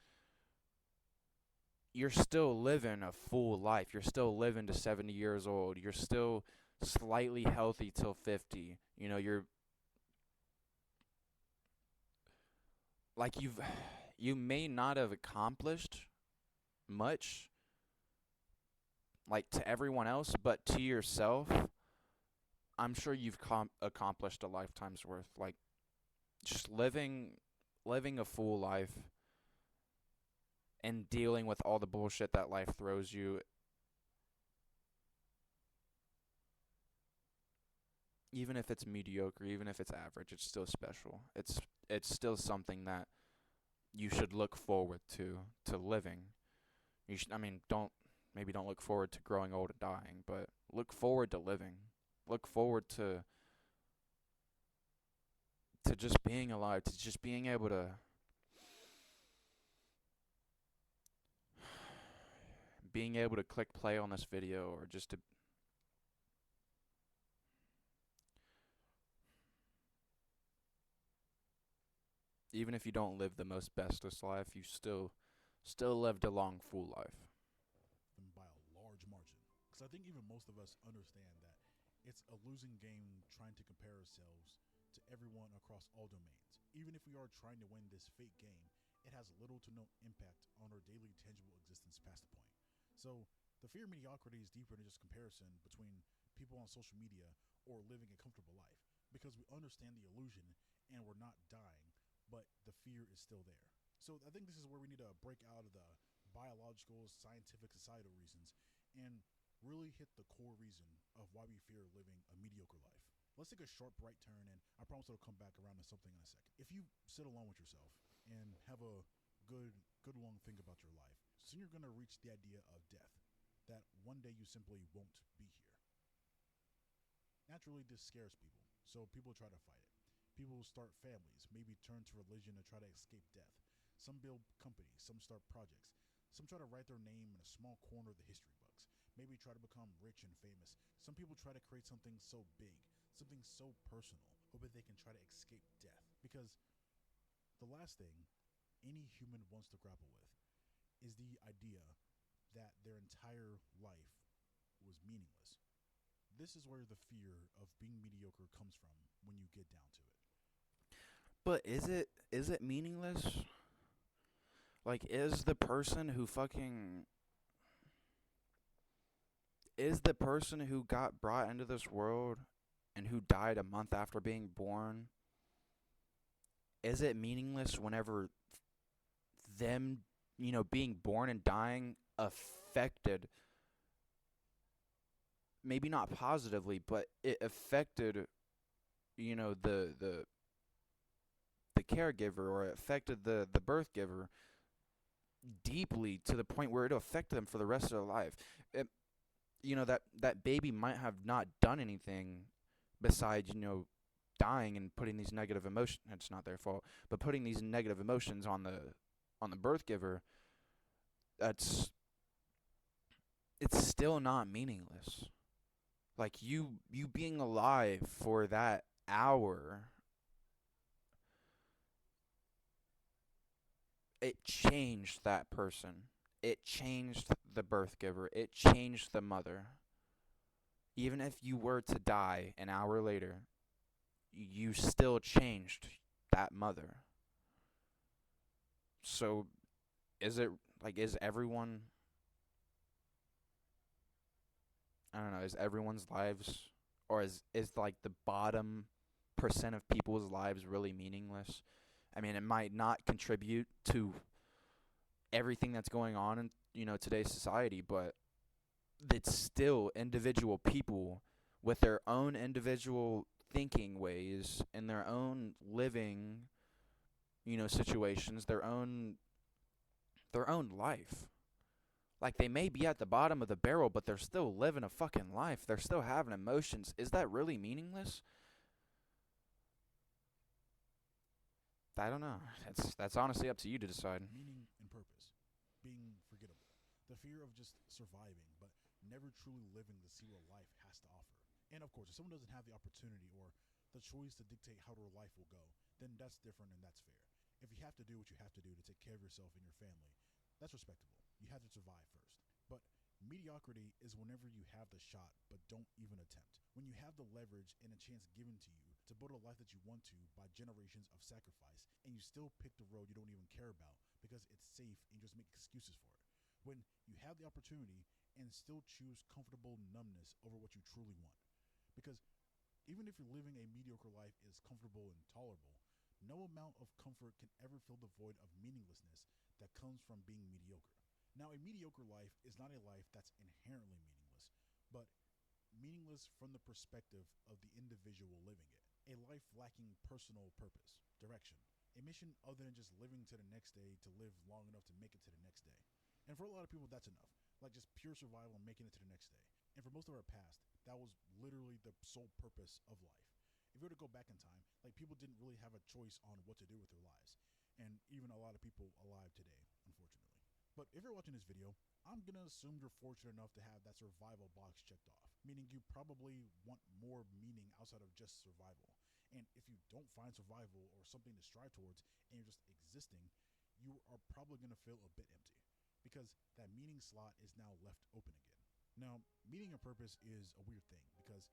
you're still living a full life. You're still living to 70 years old. You're still slightly healthy till 50. You're like you may not have accomplished much like to everyone else, but to yourself, I'm sure you've accomplished a lifetime's worth. Like just living a full life and dealing with all the bullshit that life throws you, even if it's mediocre, even if it's average, it's still special. It's still something that you should look forward to living. I mean, don't look forward to growing old and dying, but look forward to living. Look forward to just being alive, to just being able to click play on this video, or just to even if you don't live the most bestest life, you still lived a long full life. Them by a large margin. Because I think even most of us understand that it's a losing game trying to compare ourselves to everyone across all domains. Even if we are trying to win this fake game, it has little to no impact on our daily tangible existence past the point. So the fear of mediocrity is deeper than just comparison between people on social media or living a comfortable life. Because we understand the illusion and we're not dying, but the fear is still there. So I think this is where we need to break out of the biological, scientific, societal reasons and really hit the core reason of why we fear living a mediocre life. Let's take a sharp right turn, and I promise it'll come back around to something in a second. If you sit alone with yourself and have a good long think about your life, soon you're gonna reach the idea of death. That one day you simply won't be here. Naturally, this scares people, so people try to fight it. People start families, maybe turn to religion to try to escape death. Some build companies, some start projects, some try to write their name in a small corner of the history books, maybe try to become rich and famous. Some people try to create something so big, something so personal, hoping they can try to escape death. Because the last thing any human wants to grapple with is the idea that their entire life was meaningless. This is where the fear of being mediocre comes from when you get down to it. But is it meaningless? Like is the person who got brought into this world and who died a month after being born, is it meaningless whenever them, being born and dying affected, maybe not positively, but it affected, the caregiver, or it affected the birth giver deeply to the point where it affected them for the rest of their life. It, that baby might have not done anything besides, dying and putting these negative emotions, it's not their fault, but putting these negative emotions on the birth giver. That's It's still not meaningless. Like you being alive for that hour, it changed that person. It changed the birth giver. It changed the mother. Even if you were to die an hour later, you still changed that mother. So is it like is everyone I don't know, is everyone's lives, or is like the bottom percent of people's lives really meaningless? I mean, it might not contribute to everything that's going on in, today's society, but that's still individual people with their own individual thinking ways and their own living, situations, their own life. Like they may be at the bottom of the barrel, but they're still living a fucking life. They're still having emotions. Is that really meaningless? I don't know. That's honestly up to you to decide. Meaning and purpose. Being forgettable. The fear of just surviving, but never truly living to see what life has to offer. And of course, if someone doesn't have the opportunity or the choice to dictate how their life will go, then that's different and that's fair. If you have to do what you have to do to take care of yourself and your family, that's respectable. You have to survive first. But mediocrity is whenever you have the shot but don't even attempt. When you have the leverage and a chance given to you to build a life that you want to by generations of sacrifice, and you still pick the road you don't even care about because it's safe and you just make excuses for it. When you have the opportunity and still choose comfortable numbness over what you truly want. Because even if you're living a mediocre life is comfortable and tolerable, no amount of comfort can ever fill the void of meaninglessness that comes from being mediocre. Now, a mediocre life is not a life that's inherently meaningless, but meaningless from the perspective of the individual living it. A life lacking personal purpose, direction, a mission other than just living to the next day to live long enough to make it to the next day. And for a lot of people, that's enough. Like just pure survival and making it to the next day. And for most of our past, that was literally the sole purpose of life. If you were to go back in time, like people didn't really have a choice on what to do with their lives. And even a lot of people alive today, unfortunately. But if you're watching this video, I'm gonna assume you're fortunate enough to have that survival box checked off, meaning you probably want more meaning outside of just survival. And if you don't find survival or something to strive towards and you're just existing, you are probably gonna feel a bit empty because that meaning slot is now left open again. Now, meaning and purpose is a weird thing because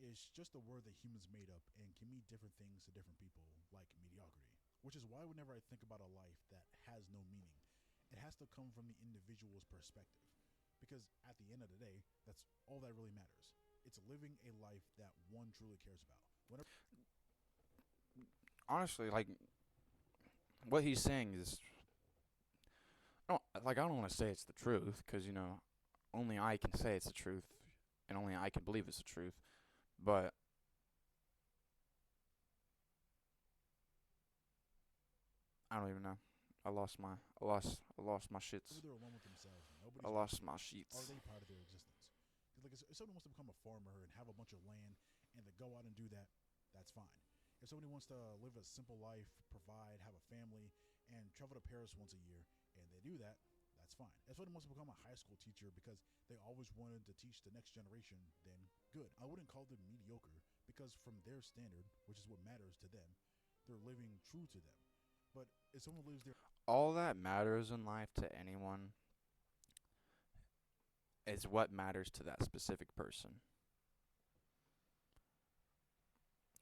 it's just a word that humans made up and can mean different things to different people, like mediocrity. Which is why whenever I think about a life that has no meaning, it has to come from the individual's perspective. Because at the end of the day, that's all that really matters. It's living a life that one truly cares about. Whenever Honestly, like what he's saying is, I don't want to say it's the truth, because only I can say it's the truth, and only I can believe it's the truth. But I don't even know. I lost my shits. they're alone with themselves, I nobody's lost watching, my are sheets. they proud of their existence? Like if someone wants to become a farmer and have a bunch of land and they go out and do that, that's fine. If somebody wants to live a simple life, provide, have a family, and travel to Paris once a year, and they do that, that's fine. If somebody wants to become a high school teacher because they always wanted to teach the next generation, then good. I wouldn't call them mediocre because from their standard, which is what matters to them, they're living true to them. But if someone lives their All that matters in life to anyone is what matters to that specific person.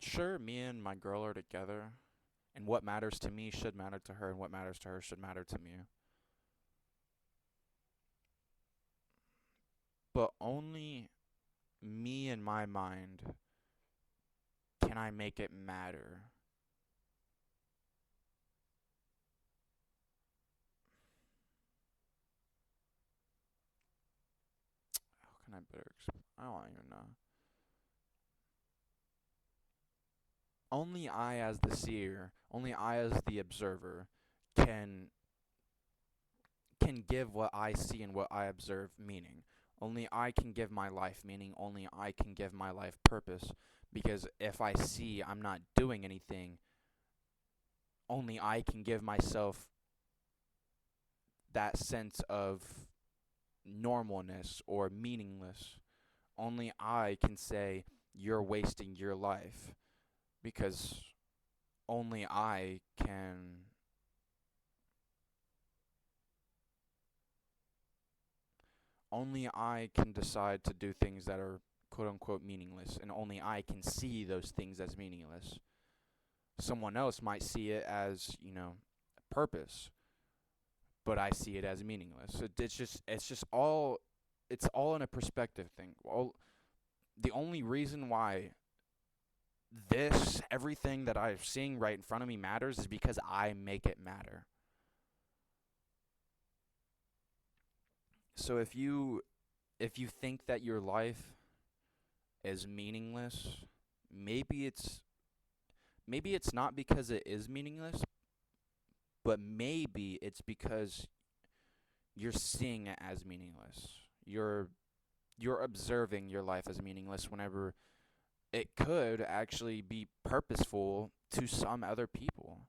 Sure, me and my girl are together, and what matters to me should matter to her, and what matters to her should matter to me. But only me in my mind can I make it matter. How can I better explain? I don't even know. Only I, as the seer, only I, as the observer, can give what I see and what I observe meaning. Only I can give my life meaning. Only I can give my life purpose. Because if I see I'm not doing anything, only I can give myself that sense of normalness or meaningless. Only I can say, you're wasting your life. Because only I can decide to do things that are quote unquote meaningless, and only I can see those things as meaningless. Someone else might see it as, purpose, but I see it as meaningless. It's all in a perspective thing. The only reason why everything that I'm seeing right in front of me matters is because I make it matter. So if you if you think that your life is meaningless, maybe it's maybe it's not because it is meaningless, but maybe it's because you're seeing it as meaningless. You're observing your life as meaningless whenever it could actually be purposeful to some other people.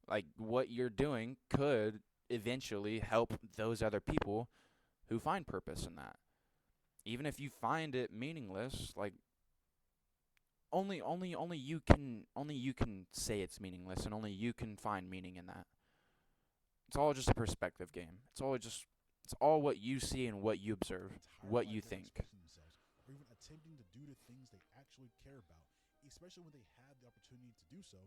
Like what you're doing could eventually help those other people who find purpose in that. Even if you find it meaningless, like only you can say it's meaningless and only you can find meaning in that. It's all just a perspective game. It's all what you see and what you observe, Entire what life you never think. expressing themselves or even attempting to do the things they actually care about, especially when they have the opportunity to do so,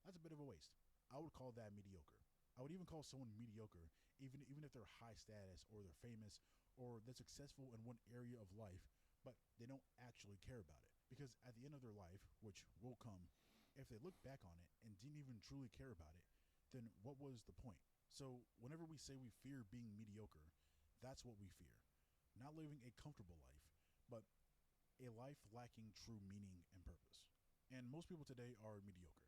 that's a bit of a waste. I would call that mediocre. I would even call someone mediocre, even if they're high status or they're famous or they're successful in one area of life, but they don't actually care about it. Because at the end of their life, which will come, if they look back on it and didn't even truly care about it, then what was the point? So whenever we say we fear being mediocre, that's what we fear. Not living a comfortable life, but a life lacking true meaning and purpose. And most people today are mediocre.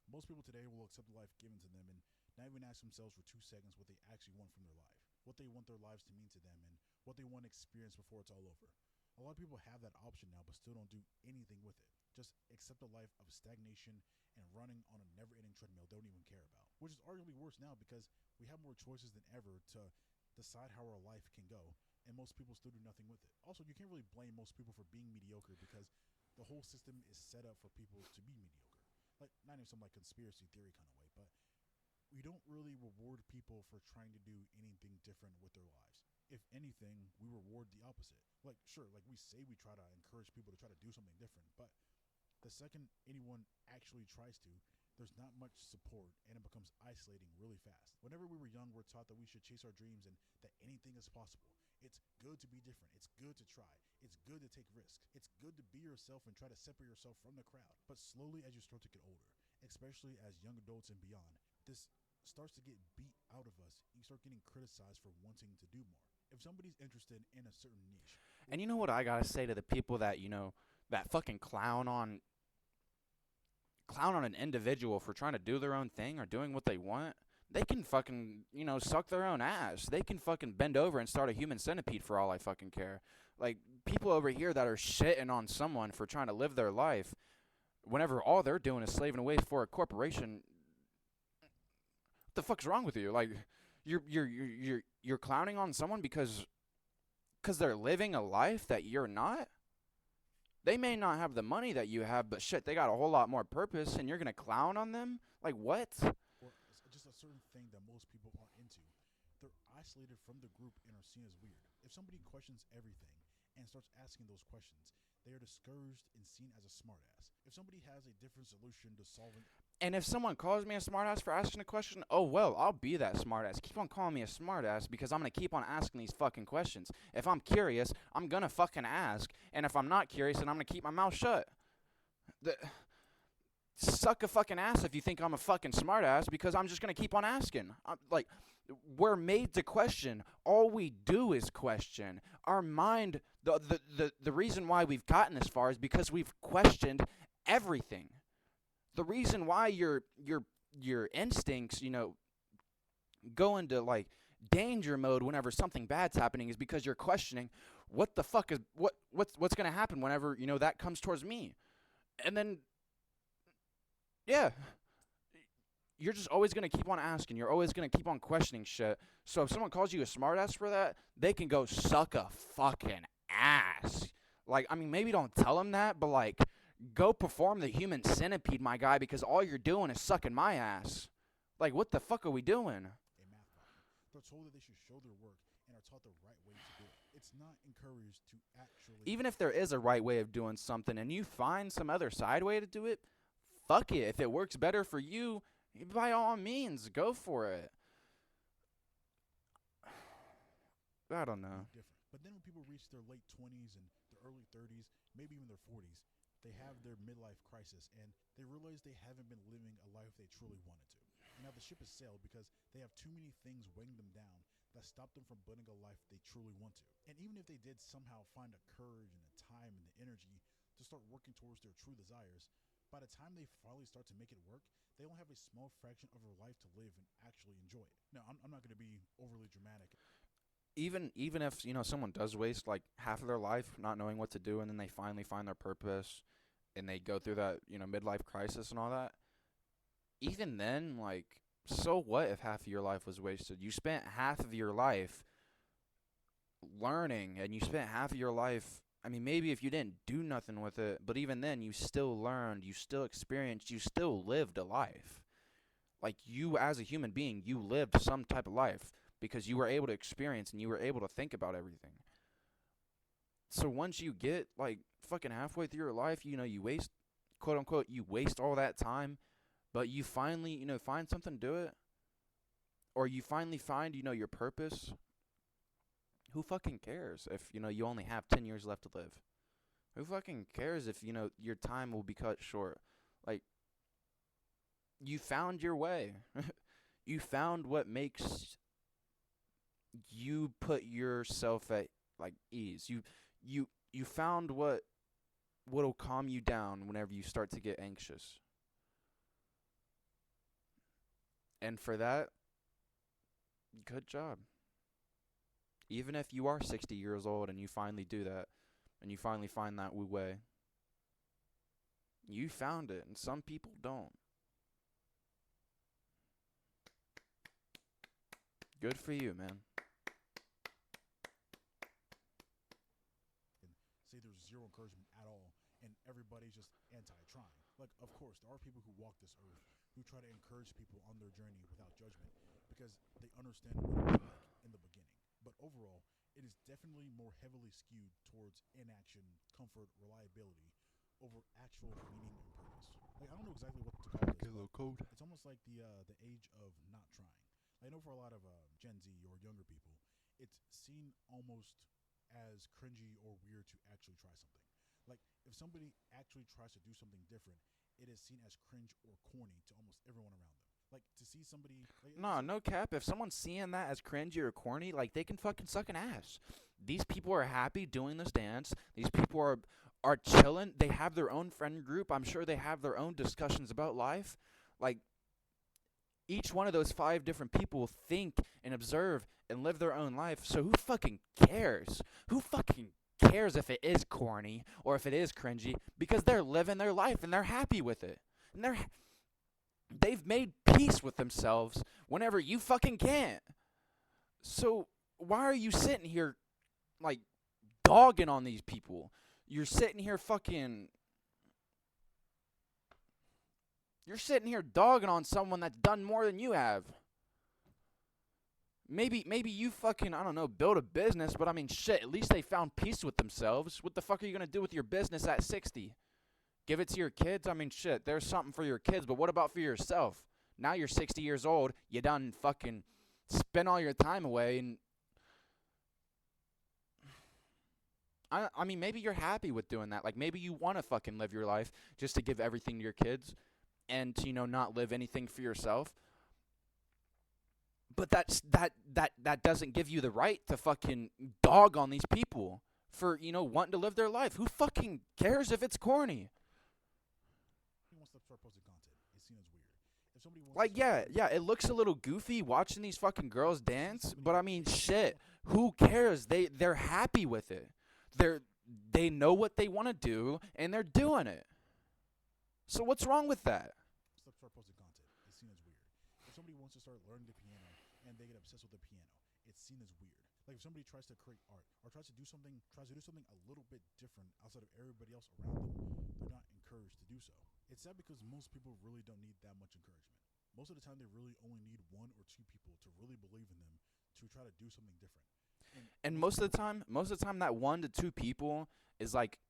Most people today will accept the life given to them and not even ask themselves for 2 seconds what they actually want from their life, what they want their lives to mean to them, and what they want to experience before it's all over. A lot of people have that option now, but still don't do anything with it. Just accept a life of stagnation and running on a never ending treadmill they don't even care about, which is arguably worse now because we have more choices than ever to decide how our life can go, and most people still do nothing with it. Also, you can't really blame most people for being mediocre because the whole system is set up for people to be mediocre. Like, not in some like conspiracy theory kind of way, but we don't really reward people for trying to do anything different with their lives. If anything, we reward the opposite. Like, sure, like we say we try to encourage people to try to do something different, but the second anyone actually tries to, there's not much support and it becomes isolating really fast. Whenever we were young, we're taught that we should chase our dreams and that anything is possible. It's good to be different. It's good to try. It's good to take risks. It's good to be yourself and try to separate yourself from the crowd. But slowly, as you start to get older, especially as young adults and beyond, this starts to get beat out of us. You start getting criticized for wanting to do more. If somebody's interested in a certain niche, And you know what I gotta say to the people that that fucking clown on an individual for trying to do their own thing or doing what they want? They can fucking suck their own ass. They can fucking bend over and start a human centipede for all I fucking care. Like people over here that are shitting on someone for trying to live their life, whenever all they're doing is slaving away for a corporation. What the fuck's wrong with you? Like you're clowning on someone because they're living a life that you're not. They may not have the money that you have, but shit, they got a whole lot more purpose, and you're gonna clown on them? Like what? or just a certain thing that most people aren't into, they're isolated from the group and are seen as weird. If somebody questions everything and starts asking those questions, they are discouraged and seen as a smartass. If somebody has a different solution to solving, And if someone calls me a smartass for asking a question, oh well, I'll be that smartass. Keep on calling me a smartass because I'm gonna keep on asking these fucking questions. If I'm curious, I'm gonna fucking ask, and if I'm not curious, then I'm gonna keep my mouth shut. The, Suck a fucking ass if you think I'm a fucking smartass because I'm just gonna keep on asking. Like, we're made to question. All we do is question. Our mind, the reason why we've gotten this far is because we've questioned everything. The reason why your instincts, go into like danger mode whenever something bad's happening is because you're questioning what the fuck is what's gonna happen whenever that comes towards me, and then yeah, you're just always gonna keep on asking. You're always gonna keep on questioning shit. So if someone calls you a smartass for that, they can go suck a fucking ass. Like, I mean, maybe don't tell them that, but like, go perform the human centipede, my guy, because all you're doing is sucking my ass. Like, what the fuck are we doing? a math problem, they're told that they should show their work and are taught the right way to do it. It's not encouraged to actually. Even if there is a right way of doing something and you find some other side way to do it, fuck it. If it works better for you, by all means, go for it. I don't know. Different. But then when people reach their late 20s and their early 30s, maybe even their 40s, they have their midlife crisis and they realize they haven't been living a life they truly wanted to. And now the ship has sailed because they have too many things weighing them down that stop them from building a life they truly want to. And even if they did somehow find the courage and the time and the energy to start working towards their true desires, by the time they finally start to make it work, they only have a small fraction of their life to live and actually enjoy it. Now, I'm not going to be overly dramatic. Even if someone does waste like half of their life not knowing what to do, and then they finally find their purpose, and they go through that midlife crisis and all that. Even then, like, so what if half of your life was wasted? You spent half of your life learning, and you spent half of your life. I mean, maybe if you didn't do nothing with it, but even then, you still learned, you still experienced, you still lived a life. Like, you as a human being, you lived some type of life because you were able to experience and you were able to think about everything. So once you get like fucking halfway through your life, you waste, quote unquote, you waste all that time, but you finally, find something to do it, or you finally find, your purpose. Who fucking cares if, you only have 10 years left to live? Who fucking cares if, your time will be cut short? Like, you found your way. You found what makes you put yourself at like ease. You found what'll calm you down whenever you start to get anxious. And for that, good job. Even if you are 60 years old and you finally do that, and you finally find that wu way, you found it, and some people don't. Good for you, man. And say there's zero encouragement at all, and everybody's just anti-trying. Like, of course, there are people who walk this earth who try to encourage people on their journey without judgment because they understand what it was like in the beginning. But overall, it is definitely more heavily skewed towards inaction, comfort, reliability over actual meaning and purpose. Like, I don't know exactly what to call this, Get a but little cold. it's almost like the age of not trying. I know for a lot of Gen Z or younger people, it's seen almost as cringy or weird to actually try something. Like, if somebody actually tries to do something different, it is seen as cringe or corny to almost everyone around them. Like, to see somebody, like, No, no cap. If someone's seeing that as cringy or corny, like, they can fucking suck an ass. These people are happy doing this dance. These people are chilling. They have their own friend group. I'm sure they have their own discussions about life. Like, each one of those 5 different people think and observe and live their own life. So who fucking cares? Who fucking cares if it is corny or if it is cringy? Because they're living their life and they're happy with it. And they've made peace with themselves whenever you fucking can't. So why are you sitting here like dogging on these people? You're sitting here dogging on someone that's done more than you have. Maybe you fucking, I don't know, build a business, but I mean shit, at least they found peace with themselves. What the fuck are you gonna do with your business at 60? Give it to your kids? I mean shit, there's something for your kids, but what about for yourself? Now you're 60 years old, you done fucking spend all your time away, and I mean maybe you're happy with doing that. Like maybe you wanna fucking live your life just to give everything to your kids and to, not live anything for yourself. But that doesn't give you the right to fucking dog on these people for, wanting to live their life. Who fucking cares if it's corny? somebody wants to start posting content, it's seen as weird. If somebody wants Like, to start yeah, it looks a little goofy watching these fucking girls dance, many but I mean, shit, who cares? They're happy with it. They know what they want to do, and they're doing it. So what's wrong with that? start posting content, it's seen as weird. If somebody wants to start learning the piano and they get obsessed with the piano, it's seen as weird. Like if somebody tries to create art or tries to do something a little bit different outside of everybody else around them, they're not encouraged to do so. It's sad because most people really don't need that much encouragement. Most of the time, they really only need 1 or 2 people to really believe in them to try to do something different. And most of the time, that 1 to 2 people is like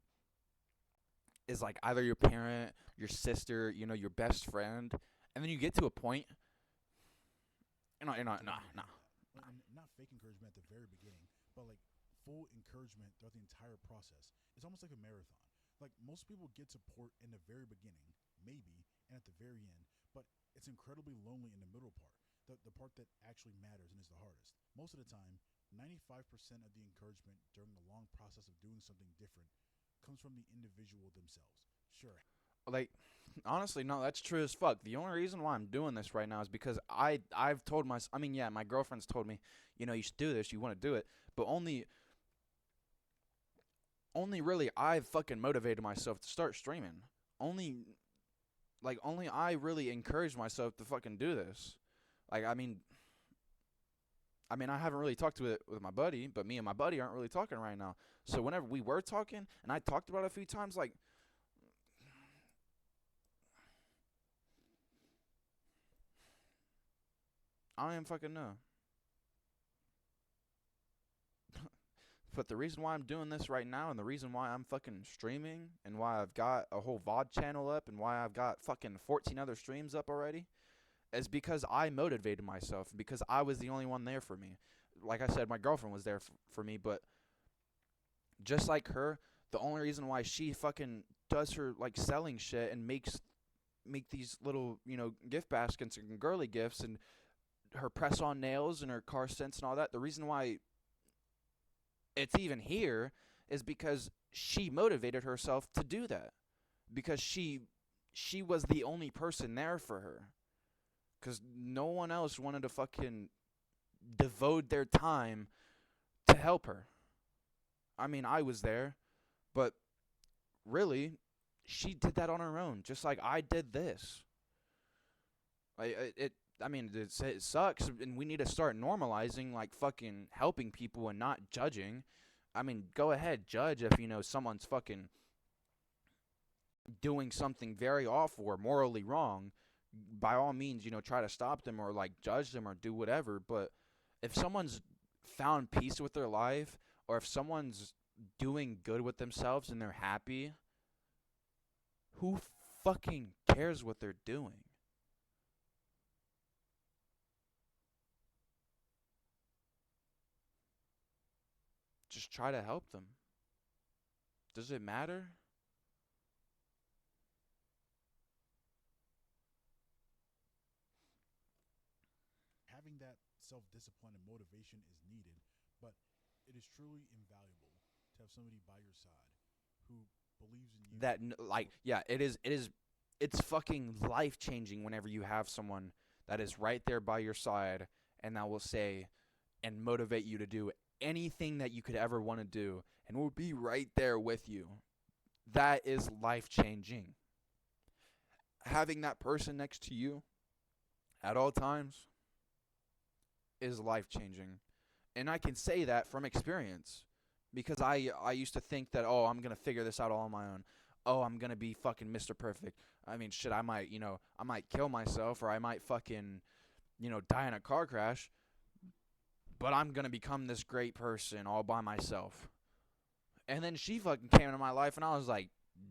either your parent, your sister, your best friend, and then you get to a point. You're not, nah. And not fake encouragement at the very beginning, but like full encouragement throughout the entire process. It's almost like a marathon. Like most people get support in the very beginning, maybe, and at the very end, but it's incredibly lonely in the middle part. the part that actually matters and is the hardest. Most of the time, 95% of the encouragement during the long process of doing something different comes from the individual themselves. Sure. Like, honestly, no, that's true as fuck. The only reason why I'm doing this right now is because I've told my I mean, yeah, my girlfriend's told me, you should do this, you want to do it, but only really I've fucking motivated myself to start streaming. Only only I really encouraged myself to fucking do this. Like, I mean, I haven't really talked to it with my buddy, but me and my buddy aren't really talking right now. So whenever we were talking, and I talked about it a few times, like, I don't even fucking know. But the reason why I'm doing this right now, and the reason why I'm fucking streaming, and why I've got a whole VOD channel up, and why I've got fucking 14 other streams up already, is because I motivated myself, because I was the only one there for me. Like I said, my girlfriend was there for me, but just like her, the only reason why she fucking does her like selling shit and make these little gift baskets and girly gifts and her press on nails and her car scents and all that, the reason why it's even here is because she motivated herself to do that, because she was the only person there for her, because no one else wanted to fucking devote their time to help her. I mean, I was there, but really, she did that on her own, just like I did this. I mean, it sucks, and we need to start normalizing like fucking helping people and not judging. I mean, go ahead, judge if someone's fucking doing something very awful or morally wrong. By all means, try to stop them or like judge them or do whatever. But if someone's found peace with their life, or if someone's doing good with themselves and they're happy, who fucking cares what they're doing? Just try to help them. Does it matter? Having that self discipline and motivation is needed, but it is truly invaluable to have somebody by your side who believes in you. Like, yeah, it's fucking life changing whenever you have someone that is right there by your side and that will say and motivate you to do anything that you could ever want to do and will be right there with you. That is life changing. Having that person next to you at all times is life changing. And I can say that from experience, because I used to think that, oh, I'm going to figure this out all on my own. Oh, I'm going to be fucking Mr. Perfect. I mean, shit, I might kill myself, or I might fucking, die in a car crash, but I'm going to become this great person all by myself. And then she fucking came into my life, and I was like,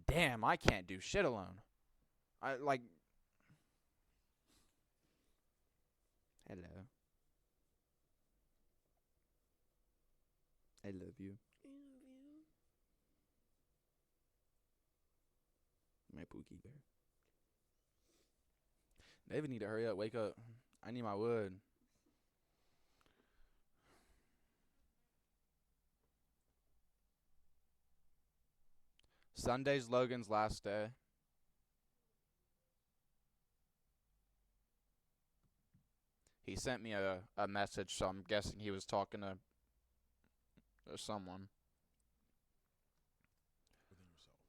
damn, I can't do shit alone. I like. Hello. I love you. I love you. My Pookie Bear. David need to hurry up. Wake up. I need my wood. Sunday's Logan's last day. He sent me a message, so I'm guessing he was talking to someone. Within yourself.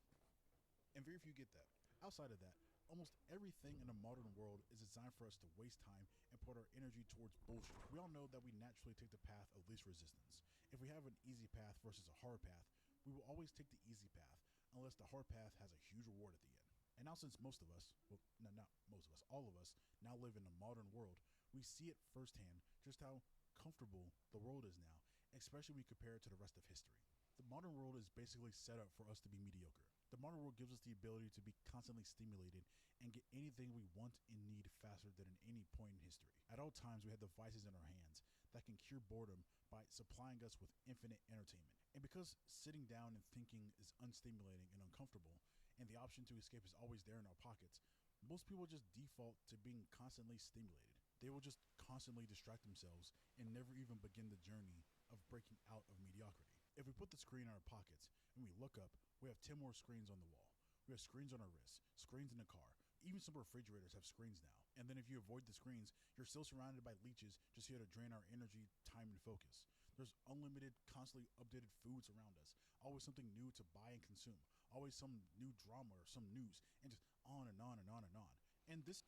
And very few get that. Outside of that, almost everything in the modern world is designed for us to waste time and put our energy towards bullshit. We all know that we naturally take the path of least resistance. If we have an easy path versus a hard path, we will always take the easy path unless the hard path has a huge reward at the end. And now, since most of us, well, no, not most of us, all of us now live in a modern world, we see it firsthand just how comfortable the world is now, especially when we compare it to the rest of history. The modern world is basically set up for us to be mediocre. The modern world gives us the ability to be constantly stimulated and get anything we want and need faster than at any point in history. At all times, we have devices in our hands that can cure boredom by supplying us with infinite entertainment. And because sitting down and thinking is unstimulating and uncomfortable, and the option to escape is always there in our pockets, most people just default to being constantly stimulated. they will just constantly distract themselves and never even begin the journey of breaking out of mediocrity. If we put the screen in our pockets and we look up, we have 10 more screens on the wall. We have screens on our wrists, screens in the car. Even some refrigerators have screens now. And then if you avoid the screens, you're still surrounded by leeches just here to drain our energy, time, and focus. There's unlimited, constantly updated foods around us. Always something new to buy and consume. Always some new drama or some news. And just on and on and on and on. And this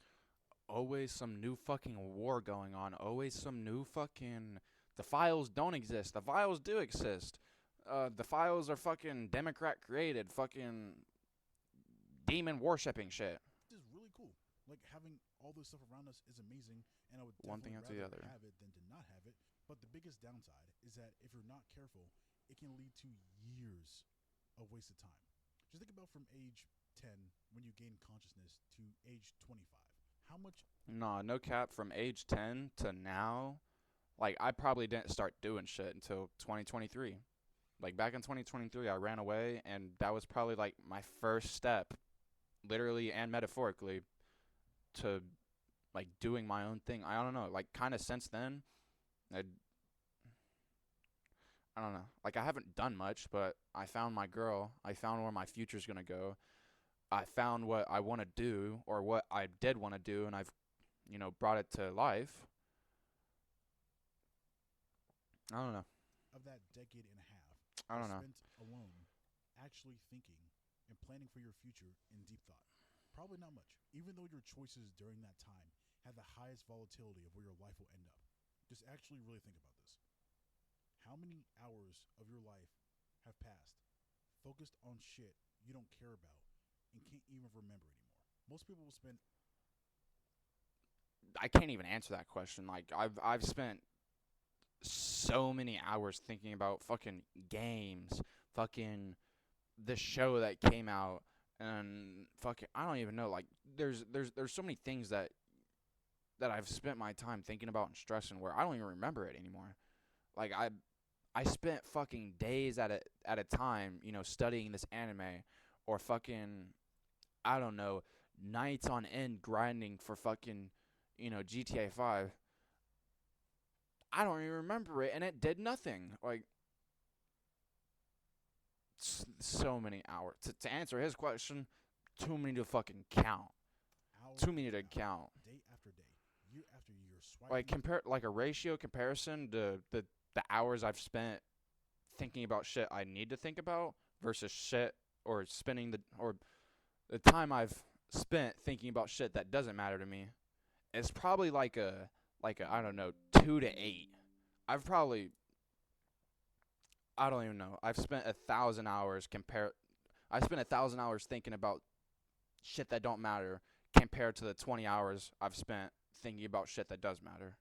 Always some new fucking war going on. Always some new fucking. The files don't exist. The files do exist. The files are fucking Democrat created. Fucking demon worshipping shit. is really cool. Like having all this stuff around us is amazing, and I would One thing definitely after the rather other. have it than to not have it. But the biggest downside is that if you're not careful, it can lead to years of wasted time. Just think about from age 10 when you gain consciousness to age 25. How much Nah, no cap. From age 10 to now, like, I probably didn't start doing shit until 2023. Like, back in 2023, I ran away, and that was probably, like, my first step, literally and metaphorically, to, like, doing my own thing. I don't know. Like, kind of since then, I, I don't know. Like, I haven't done much, but I found my girl. I found where my future's gonna go. I found what I want to do, or what I did want to do, and I've, brought it to life. I don't know. of that decade and a half I was don't know. spent alone, actually thinking and planning for your future in deep thought? Probably not much, even though your choices during that time had the highest volatility of where your life will end up. Just actually really think about this. How many hours of your life have passed focused on shit you don't care about and can't even remember anymore? Most people will spend I can't even answer that question. Like, I've spent so many hours thinking about fucking games, fucking the show that came out, and fucking I don't even know. Like, there's so many things that I've spent my time thinking about and stressing where I don't even remember it anymore. Like, I spent fucking days at a time, studying this anime, or fucking, I don't know, nights on end grinding for fucking, GTA 5. I don't even remember it, and it did nothing. Like, so many hours. To answer his question, too many to fucking count. hour Too many after to hour, count. day after day, year after year, Like, swiping. compare, like, a ratio comparison to the hours I've spent thinking about shit I need to think about versus shit, or spending the time I've spent thinking about shit that doesn't matter to me. It's probably like a I don't know, 2 to 8. I've probably I don't even know. I've spent 1,000 hours compare. I spent 1,000 hours thinking about shit that don't matter compared to the 20 hours I've spent thinking about shit that does matter.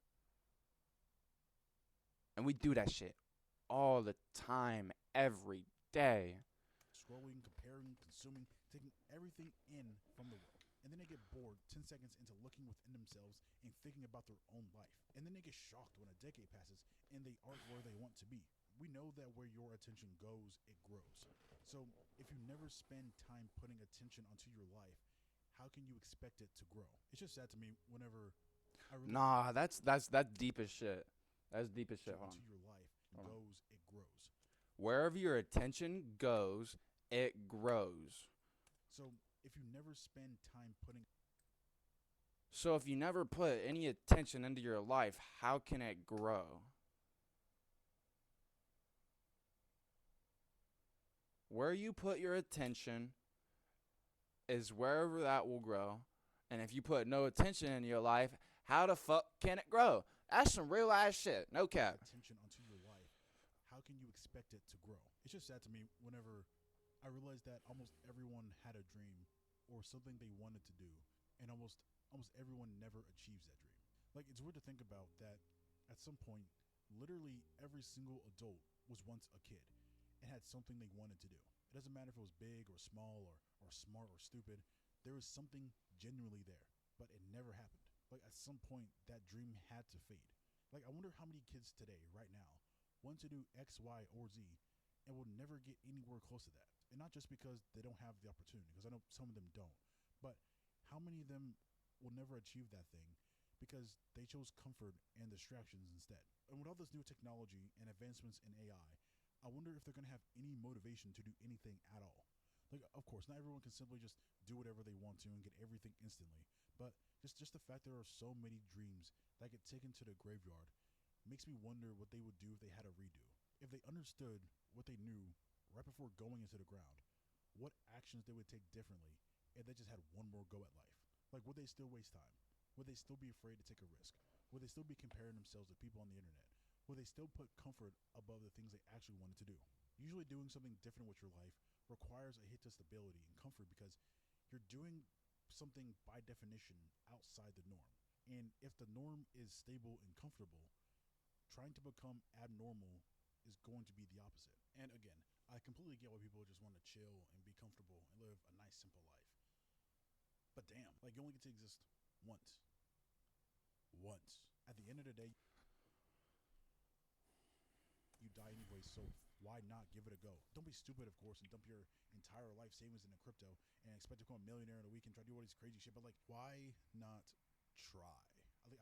And we do that shit all the time, every day. Scrolling, comparing, consuming, taking everything in from the world. And then they get bored 10 seconds into looking within themselves and thinking about their own life. And then they get shocked when a decade passes and they aren't where they want to be. We know that where your attention goes, it grows. So if you never spend time putting attention onto your life, how can you expect it to grow? It's just sad to me whenever I really Nah, that's deep as shit. That's deep as shit. Hold on. onto your life Hold on. goes, it grows. Wherever your attention goes, it grows. So if you never spend time putting So if you never put any attention into your life, how can it grow? Where you put your attention is wherever that will grow. And if you put no attention in your life, how the fuck can it grow? That's some real ass shit. No cap. attention onto your life, how can you expect it to grow? It's just sad to me whenever I realize that almost everyone had a dream or something they wanted to do, and almost everyone never achieves that dream. Like it's weird to think about that at some point, literally every single adult was once a kid and had something they wanted to do. It doesn't matter if it was big or small or smart or stupid. There was something genuinely there, but it never happened. Like at some point, that dream had to fade. Like I wonder how many kids today, right now, want to do X, Y, or Z, and will never get anywhere close to that. And not just because they don't have the opportunity, because I know some of them don't, but how many of them will never achieve that thing because they chose comfort and distractions instead. And with all this new technology and advancements in I wonder if they're going to have any motivation to do anything at all. Like, of course, not everyone can simply just do whatever they want to and get everything instantly. But just the fact there are so many dreams that get taken to the graveyard makes me wonder what they would do if they had a redo. If they understood what they knew right before going into the ground, what actions they would take differently if they just had one more go at life. Like, would they still waste time? Would they still be afraid to take a risk? Would they still be comparing themselves to people on the internet? Would they still put comfort above the things they actually wanted to do? Usually, doing something different with your life requires a hit to stability and comfort because you're doing something by definition outside the norm. And if the norm is stable and comfortable, trying to become abnormal is going to be the opposite. And again, I completely get why people just want to chill and be comfortable and live a nice, simple life. But damn, like, you only get to exist once. Once. At the end of the day, you die anyway, so why not give it a go? Don't be stupid, of course, and dump your entire life savings into crypto and expect to become a millionaire in a week and try to do all these crazy shit. But, like, why not try?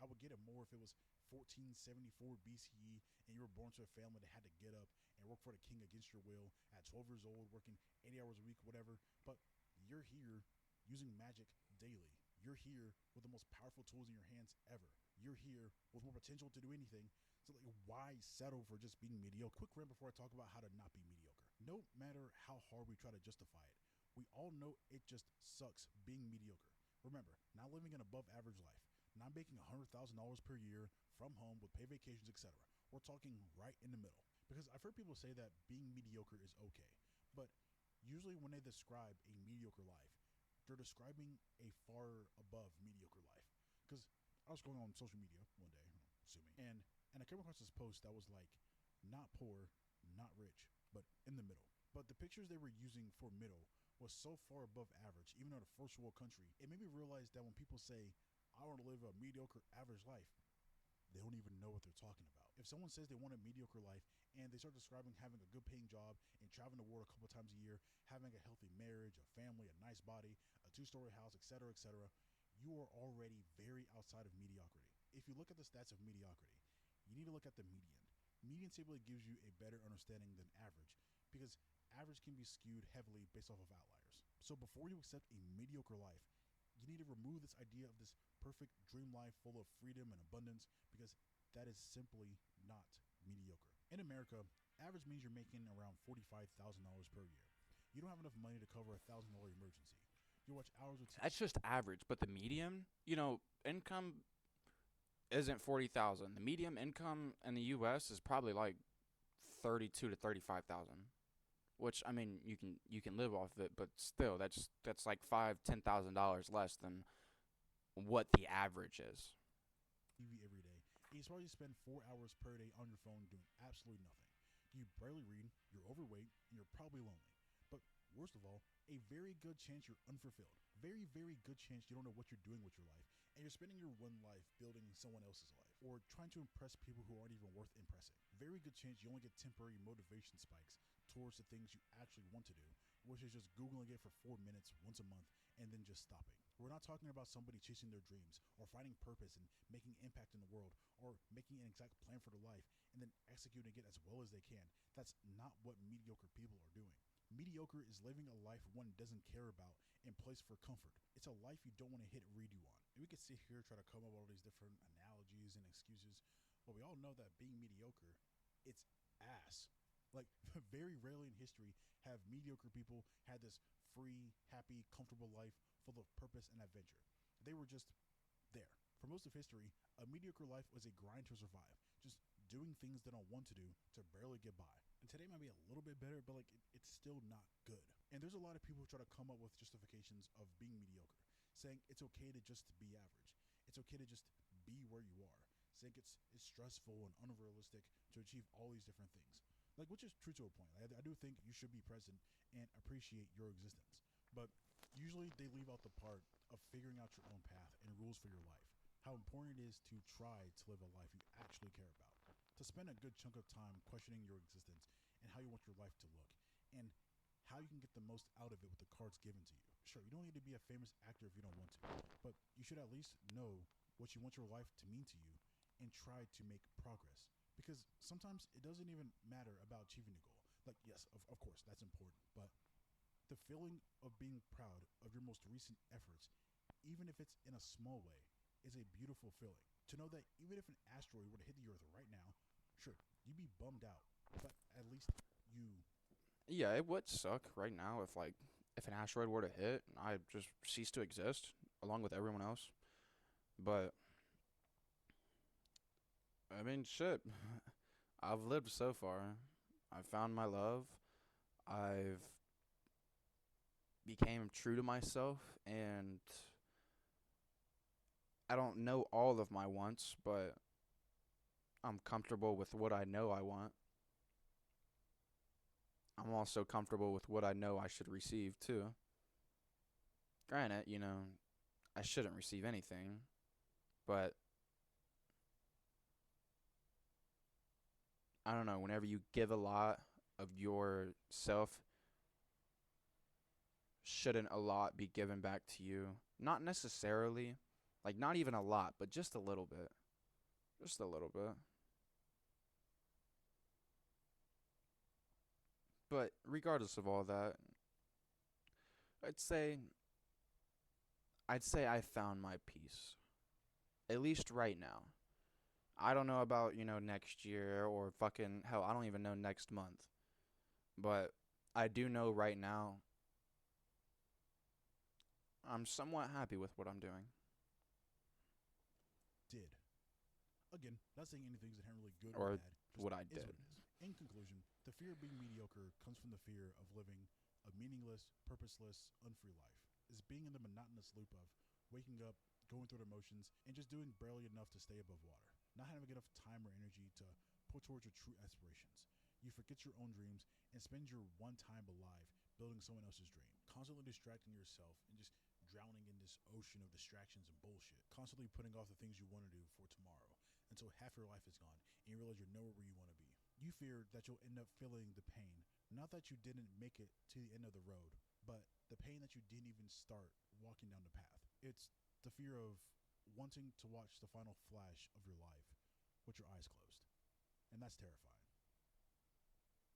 I would get it more if it was 1474 BCE and you were born to a family that had to get up and work for the king against your will at 12 years old, working 80 hours a week, whatever. But you're here using magic daily. You're here with the most powerful tools in your hands ever. You're here with more potential to do anything. So, like, why settle for just being mediocre? Quick rant before I talk about how to not be mediocre. No matter how hard we try to justify it, we all know it just sucks being mediocre. Remember, not living an above average life, not making $100,000 per year from home with paid vacations, etc. We're talking right in the middle. Because I've heard people say that being mediocre is okay, but usually when they describe a mediocre life, they're describing a far above mediocre life. Because I was going on social media one day, assuming, and I came across this post that was like, not poor, not rich, but in the middle. But the pictures they were using for middle was so far above average, even though a first world country, it made me realize that when people say, I want to live a mediocre average life, they don't even know what they're talking about. If someone says they want a mediocre life and they start describing having a good paying job and traveling the world a couple times a year, having a healthy marriage, a family, a nice body, a 2-story house, etc., etc., you are already very outside of mediocrity. If you look at the stats of mediocrity, you need to look at the median. Median simply gives you a better understanding than average because average can be skewed heavily based off of outliers. So before you accept a mediocre life, you need to remove this idea of this perfect dream life full of freedom and abundance because that is simply not mediocre. In America, average means you're making around $45,000 per year. You don't have enough money to cover $1,000 emergency. You watch hours of That's just average, but the medium, income isn't 40,000. The medium income in the U.S. is probably like 32 to 35,000. Which, I mean, you can live off of it, but still, that's like $5,000-$10,000 less than what the average is. TV every day. And you probably spend 4 hours per day on your phone doing absolutely nothing. You barely read, you're overweight, and you're probably lonely. But worst of all, a very good chance you're unfulfilled. Very, very good chance you don't know what you're doing with your life. And you're spending your one life building someone else's life or trying to impress people who aren't even worth impressing. Very good chance you only get temporary motivation spikes towards the things you actually want to do, which is just Googling it for 4 minutes once a month and then just stopping. We're not talking about somebody chasing their dreams or finding purpose and making impact in the world or making an exact plan for their life and then executing it as well as they can. That's not what mediocre people are doing. Mediocre is living a life one doesn't care about and plays for comfort. It's a life you don't want to hit redo on. And we could sit here try to come up with all these different analogies and excuses, but we all know that being mediocre, it's ass. Like, very rarely in history have mediocre people had this free, happy, comfortable life full of purpose and adventure. They were just there. For most of history, a mediocre life was a grind to survive, just doing things they don't want to do to barely get by. And today might be a little bit better, but it's still not good. And there's a lot of people who try to come up with justifications of being mediocre, saying it's okay to just be average. It's okay to just be where you are, saying it's stressful and unrealistic to achieve all these different things. Like, which is true to a point. I do think you should be present and appreciate your existence. But usually they leave out the part of figuring out your own path and rules for your life. How important it is to try to live a life you actually care about. To spend a good chunk of time questioning your existence and how you want your life to look. And how you can get the most out of it with the cards given to you. Sure, you don't need to be a famous actor if you don't want to. But you should at least know what you want your life to mean to you, and try to make progress. Because sometimes it doesn't even matter about achieving a goal. Like, yes, of course, that's important, but the feeling of being proud of your most recent efforts, even if it's in a small way, is a beautiful feeling. To know that even if an asteroid were to hit the Earth right now, sure, you'd be bummed out, but at least you Yeah, it would suck right now if an asteroid were to hit, I just cease to exist along with everyone else. But I mean, shit. I've lived so far. I've found my love. I've became true to myself, and I don't know all of my wants, but I'm comfortable with what I know I want. I'm also comfortable with what I know I should receive too. Granted, I shouldn't receive anything, but I don't know, whenever you give a lot of yourself, shouldn't a lot be given back to you? Not necessarily, like not even a lot, but just a little bit. Just a little bit. But regardless of all that, I'd say I'd say I found my peace. At least right now. I don't know about, next year or fucking hell, I don't even know next month. But I do know right now I'm somewhat happy with what I'm doing. did. Again, not saying anything's inherently good or Or bad, just what I is did. what it is. In conclusion, the fear of being mediocre comes from the fear of living a meaningless, purposeless, unfree life. Is being in the monotonous loop of waking up, going through the motions, and just doing barely enough to stay above water. Not having enough time or energy to put towards your true aspirations. You forget your own dreams and spend your one time alive building someone else's dream. Constantly distracting yourself and just drowning in this ocean of distractions and bullshit. Constantly putting off the things you want to do for tomorrow until half your life is gone and you realize you're nowhere where you want to be. You fear that you'll end up feeling the pain, not that you didn't make it to the end of the road, but the pain that you didn't even start walking down the path. It's the fear of wanting to watch the final flash of your life with your eyes closed. And that's terrifying.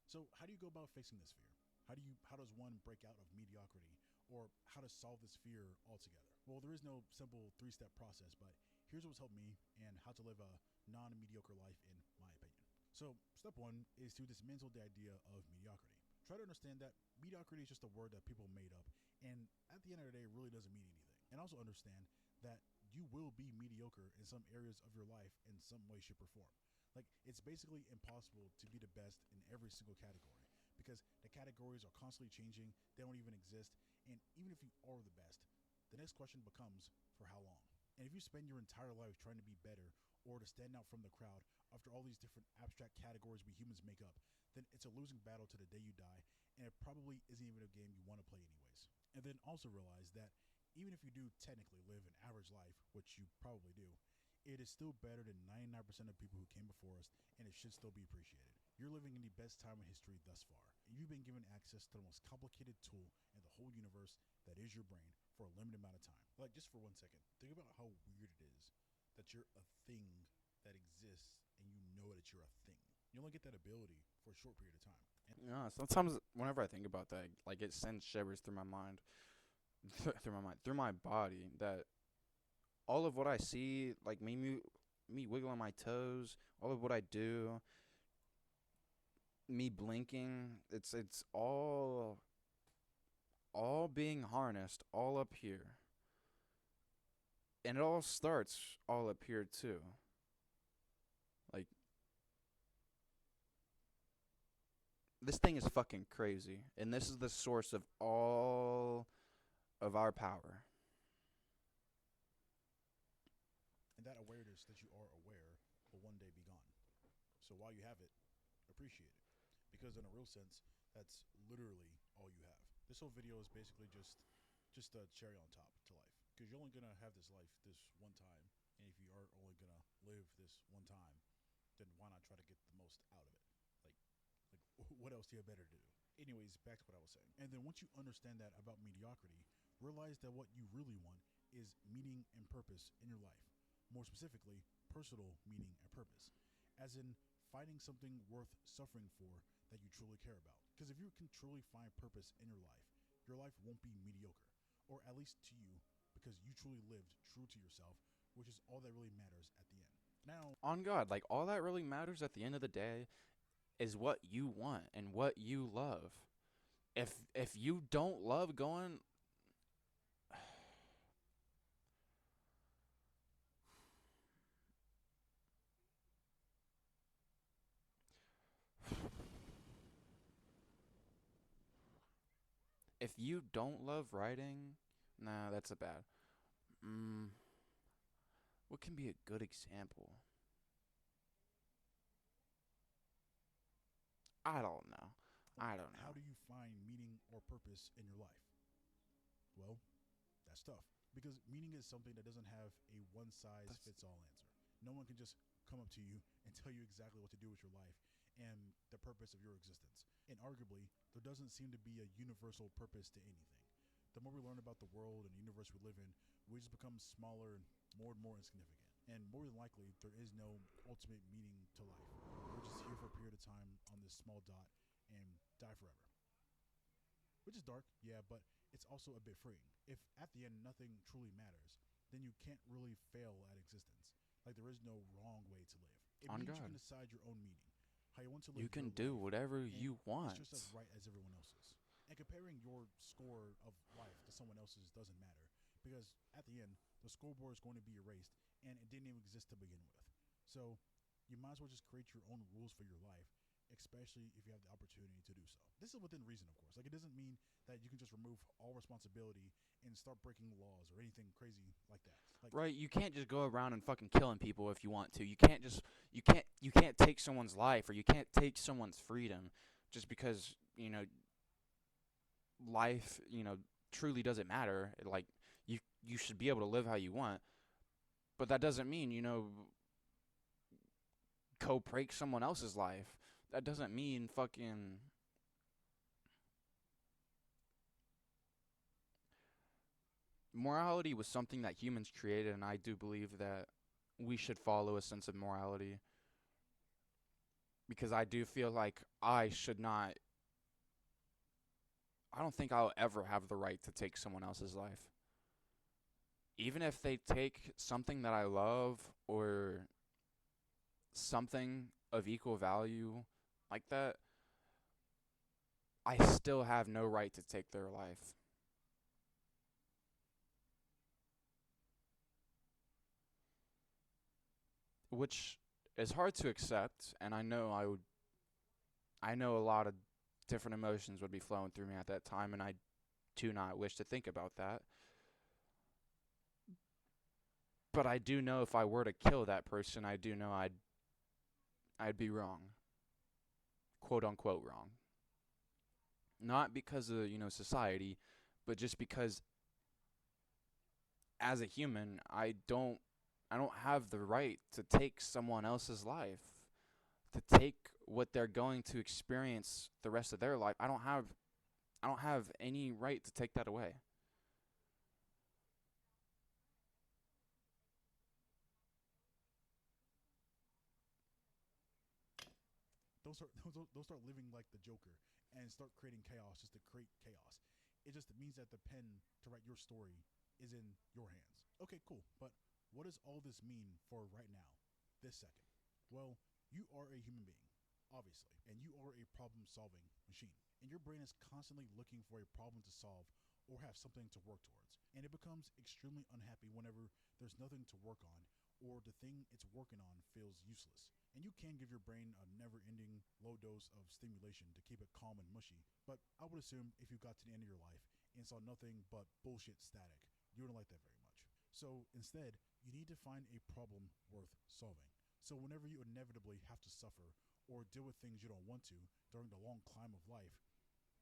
So, how do you go about facing this fear? How does one break out of mediocrity or how to solve this fear altogether? Well, there is no simple three-step process, but here's what's helped me and how to live a non-mediocre life in my opinion. So, step 1 is to dismantle the idea of mediocrity. Try to understand that mediocrity is just a word that people made up and at the end of the day it really doesn't mean anything. And also understand that you will be mediocre in some areas of your life in some way, shape, or form. Like, it's basically impossible to be the best in every single category because the categories are constantly changing, they don't even exist, and even if you are the best, the next question becomes for how long? And if you spend your entire life trying to be better or to stand out from the crowd after all these different abstract categories we humans make up, then it's a losing battle to the day you die, and it probably isn't even a game you want to play anyways. And then also realize that even if you do technically live an average life, which you probably do, it is still better than 99% of people who came before us, and it should still be appreciated. You're living in the best time in history thus far. You've been given access to the most complicated tool in the whole universe that is your brain for a limited amount of time. Like, just for 1 second, think about how weird it is that you're a thing that exists and you know that you're a thing. You only get that ability for a short period of time. And Yeah, sometimes whenever I think about that, like it sends shivers through my mind, through my body. That all of what I see, like me wiggling my toes, all of what I do, me blinking, it's all being harnessed all up here, and it all starts all up here too. Like this thing is fucking crazy, and this is the source of all of our power. that awareness that you are aware will one day be gone. So while you have it, appreciate it. Because in a real sense, that's literally all you have. This whole video is basically just a cherry on top to life. Because you're only gonna have this life this one time, and if you are only gonna live this one time, then why not try to get the most out of it? What else do you have better to do? Anyways, back to what I was saying. And then once you understand that about mediocrity, realize that what you really want is meaning and purpose in your life. More specifically, personal meaning and purpose, as in finding something worth suffering for that you truly care about. Because if you can truly find purpose in your life won't be mediocre, or at least to you, because you truly lived true to yourself, which is all that really matters at the end. Now, On God, like all that really matters at the end of the day is what you want and what you love. If you don't love going if you don't love writing, nah, that's a bad. Mm, what can be a good example? I don't know. I don't how know. do you find meaning or purpose in your life? Well, that's tough because meaning is something that doesn't have a one size That's fits all answer. No one can just come up to you and tell you exactly what to do with your life and the purpose of your existence. And arguably, there doesn't seem to be a universal purpose to anything. The more we learn about the world and the universe we live in, we just become smaller and more insignificant. And more than likely, there is no ultimate meaning to life. We're just here for a period of time on this small dot and die forever. Which is dark, yeah, but it's also a bit freeing. If at the end nothing truly matters, then you can't really fail at existence. Like there is no wrong way to live. It on means you can God. decide your own meaning, how you want to You live your can do life, whatever and you it's just as want. right as everyone else's. And comparing your score of life to someone else's doesn't matter because at the end, the scoreboard is going to be erased and it didn't even exist to begin with. So you might as well just create your own rules for your life, especially if you have the opportunity to do so. This is within reason, of course. Like, it doesn't mean that you can just remove all responsibility and start breaking laws or anything crazy like that. Like, Right, you can't just go around and fucking killing people if you want to. You can't take someone's life or you can't take someone's freedom just because, life, truly doesn't matter. Like you should be able to live how you want, but that doesn't mean, go break someone else's life. That doesn't mean fucking morality was something that humans created, and I do believe that we should follow a sense of morality because I do feel like I don't think I'll ever have the right to take someone else's life. Even if they take something that I love or something of equal value like that, I still have no right to take their life. Which is hard to accept, and I know a lot of different emotions would be flowing through me at that time, and I do not wish to think about that. But I do know if I were to kill that person, I do know I'd be wrong, quote unquote wrong. Not because of society, but just because as a human, I don't have the right to take someone else's life, to take what they're going to experience the rest of their life. I don't have any right to take that away. don't start living like the Joker and start creating chaos just to create chaos. It just means that the pen to write your story is in your hands. Okay, cool. But what does all this mean for right now, this second? Well, you are a human being, obviously, and you are a problem solving machine. And your brain is constantly looking for a problem to solve or have something to work towards. And it becomes extremely unhappy whenever there's nothing to work on or the thing it's working on feels useless. And you can give your brain a never ending low dose of stimulation to keep it calm and mushy, but I would assume if you got to the end of your life and saw nothing but bullshit static, you wouldn't like that very much. So instead, you need to find a problem worth solving. So whenever you inevitably have to suffer or deal with things you don't want to during the long climb of life,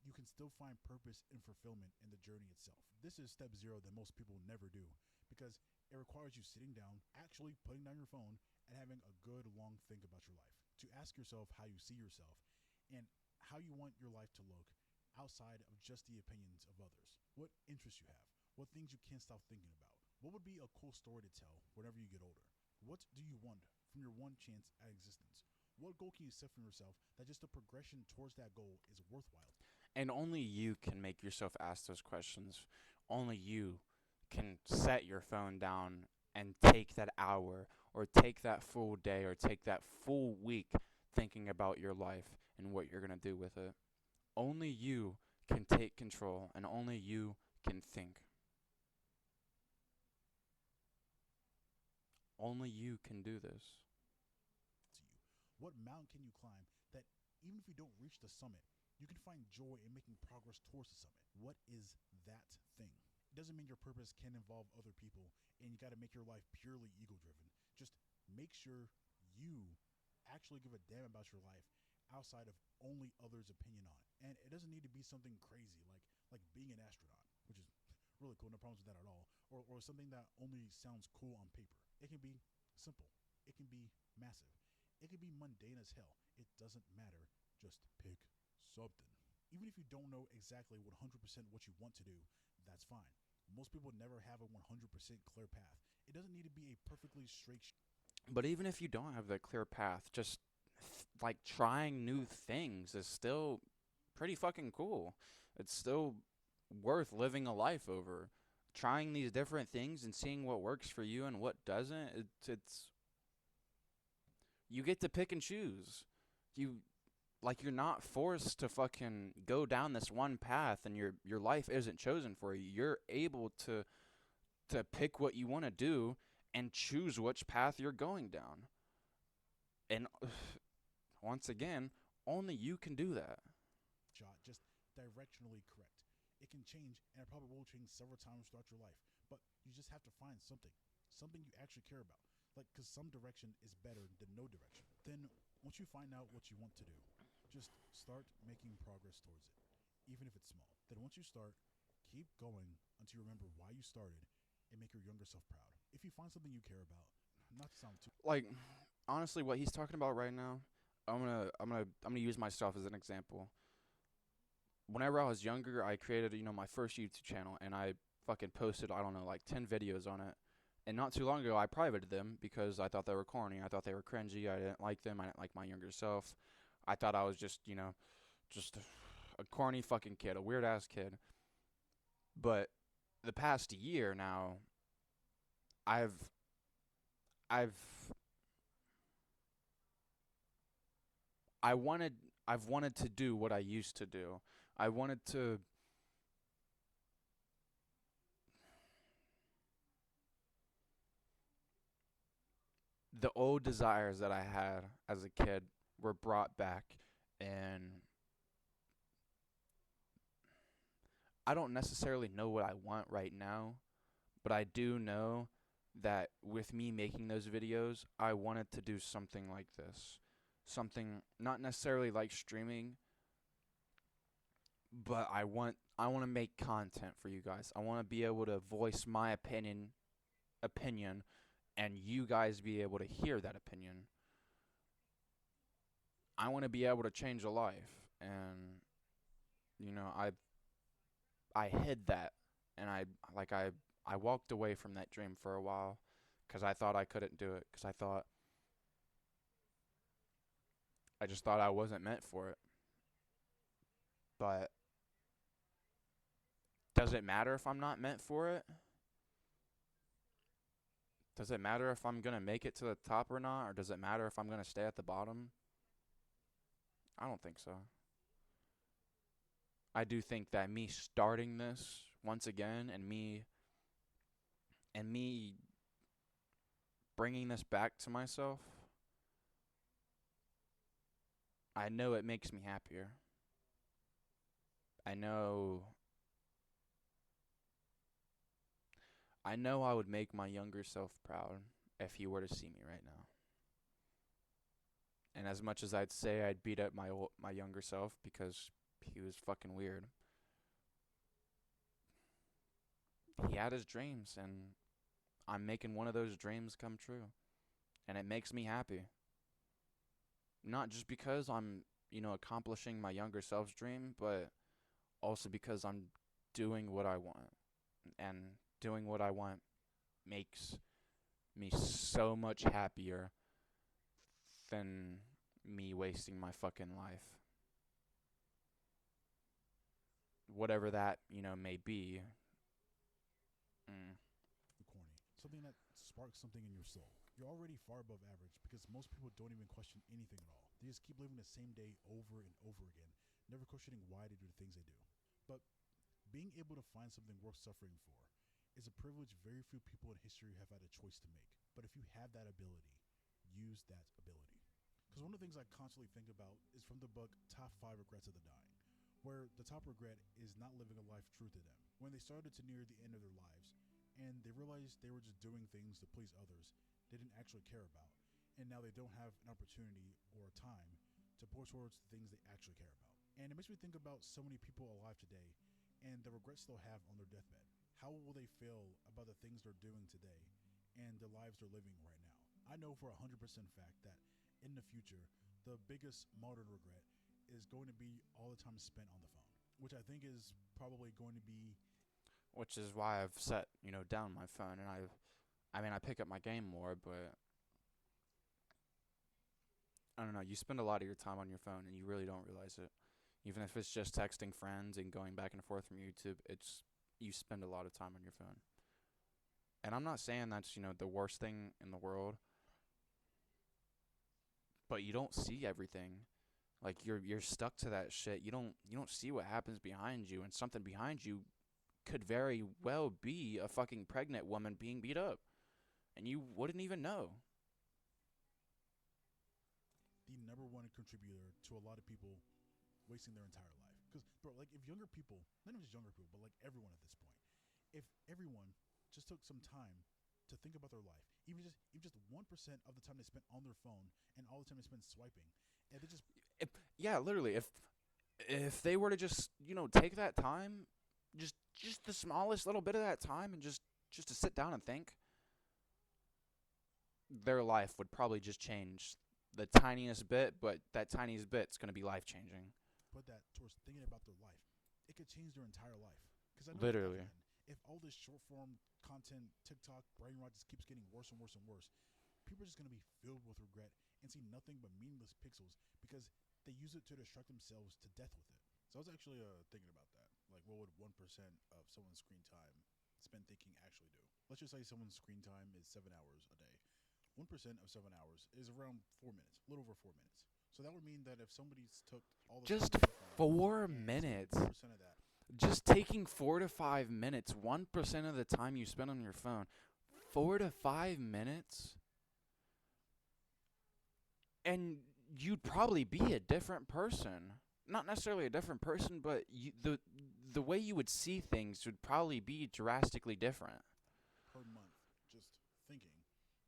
you can still find purpose and fulfillment in the journey itself. This is step zero that most people never do because it requires you sitting down, actually putting down your phone, and having a good long think about your life. To ask yourself how you see yourself and how you want your life to look outside of just the opinions of others. What interests you have? What things you can't stop thinking about? What would be a cool story to tell whenever you get older? What do you want from your one chance at existence? What goal can you set for yourself that just the progression towards that goal is worthwhile? And only you can make yourself ask those questions. Only you can set your phone down and take that hour or take that full day or take that full week thinking about your life and what you're going to do with it. Only you can take control and only you can think. Only you can do this. To you, what mountain can you climb that even if you don't reach the summit, you can find joy in making progress towards the summit? What is that thing? It doesn't mean your purpose can involve other people and you got to make your life purely ego driven. Just make sure you actually give a damn about your life outside of only others' opinion on it. And it doesn't need to be something crazy like being an astronaut, which is really cool, no problems with that at all, or something that only sounds cool on paper. It can be simple. It can be massive. It can be mundane as hell. It doesn't matter. Just pick something. Even if you don't know exactly 100% what you want to do, that's fine. Most people never have a 100% clear path. It doesn't need to be a perfectly straight But even if you don't have that clear path, just like trying new things is still pretty fucking cool. It's still worth living a life over. Trying these different things and seeing what works for you and what doesn't, it's you get to pick and choose. You you're not forced to fucking go down this one path and your life isn't chosen for you. You're able to pick what you want to do and choose which path you're going down. And once again, only you can do that. shot, just directionally correct. It can change, and it probably will change several times throughout your life. But you just have to find something you actually care about. Like, because some direction is better than no direction. Then, once you find out what you want to do, just start making progress towards it, even if it's small. Then, once you start, keep going until you remember why you started and make your younger self proud. If you find something you care about, not to sound too Like honestly, what he's talking about right now, I'm gonna use myself as an example. Whenever I was younger, I created my first YouTube channel and I fucking posted I don't know like 10 videos on it. And not too long ago, I privated them because I thought they were corny. I thought they were cringy. I didn't like them. I didn't like my younger self. I thought I was just a corny fucking kid, a weird ass kid. But the past year now, I've I've I wanted I've wanted to do what I used to do. I wanted to the old desires that I had as a kid were brought back, and I don't necessarily know what I want right now, but I do know that with me making those videos, I wanted to do something like this. Something not necessarily like streaming, but I want to make content for you guys. I want to be able to voice my opinion and you guys be able to hear that opinion. I want to be able to change a life, and I hid that, and I walked away from that dream for a while cuz I thought I couldn't do it cuz I just thought I wasn't meant for it. But does it matter if I'm not meant for it? Does it matter if I'm going to make it to the top or not, or does it matter if I'm going to stay at the bottom? I don't think so. I do think that me starting this once again and me bringing this back to myself, I know it makes me happier. I know I know I would make my younger self proud if he were to see me right now. And as much as I'd say I'd beat up my younger self because he was fucking weird, he had his dreams and I'm making one of those dreams come true. And it makes me happy. Not just because I'm accomplishing my younger self's dream, but also because I'm doing what I want. And doing what I want makes me so much happier than me wasting my fucking life. Whatever that, may be. Mm. Corny. Something that sparks something in your soul. You're already far above average because most people don't even question anything at all. They just keep living the same day over and over again, never questioning why they do the things they do. But being able to find something worth suffering for is a privilege very few people in history have had a choice to make. But if you have that ability, use that ability. Because one of the things I constantly think about is from the book Top 5 Regrets of the Dying, where the top regret is not living a life true to them. When they started to near the end of their lives, and they realized they were just doing things to please others they didn't actually care about, and now they don't have an opportunity or a time to pour towards the things they actually care about. And it makes me think about so many people alive today and the regrets they'll have on their deathbed. How will they feel about the things they're doing today and the lives they're living right now? I know for 100% fact that in the future, the biggest modern regret is going to be all the time spent on the phone, which I think is probably going to be. Which is why I've set, down my phone, and I pick up my game more, but I don't know, you spend a lot of your time on your phone and you really don't realize it. Even if it's just texting friends and going back and forth from YouTube, you spend a lot of time on your phone. And I'm not saying that's, the worst thing in the world, but you don't see everything. Like you're stuck to that shit. You don't see what happens behind you, and something behind you could very well be a fucking pregnant woman being beat up, and you wouldn't even know. The number one contributor to a lot of people wasting their entire life. Because, bro, like if younger people, not even just younger people, but like everyone at this point, if everyone just took some time to think about their life, even just 1% of the time they spent on their phone and all the time they spent swiping, and they just Yeah, literally, if they were to just take that time, just the smallest little bit of that time, and just to sit down and think, their life would probably just change the tiniest bit, but that tiniest bit's gonna be life changing. put that towards thinking about their life, it could change their entire life. Because I know for Literally. Evan, if all this short form content, TikTok, brain rot just keeps getting worse and worse and worse, people are just going to be filled with regret and see nothing but meaningless pixels because they use it to distract themselves to death with it. So I was actually thinking about that. Like, what would 1% of someone's screen time spent thinking actually do? Let's just say someone's screen time is 7 hours a day. 1% of 7 hours is around 4 minutes, a little over 4 minutes. So that would mean that if somebody took all the time Just on their phone 4 minutes. and spent 1% of that, Just taking 4 to 5 minutes, 1% of the time you spend on your phone, 4 to 5 minutes, and you'd probably be a different person. Not necessarily a different person, but the way you would see things would probably be drastically different. per month just thinking,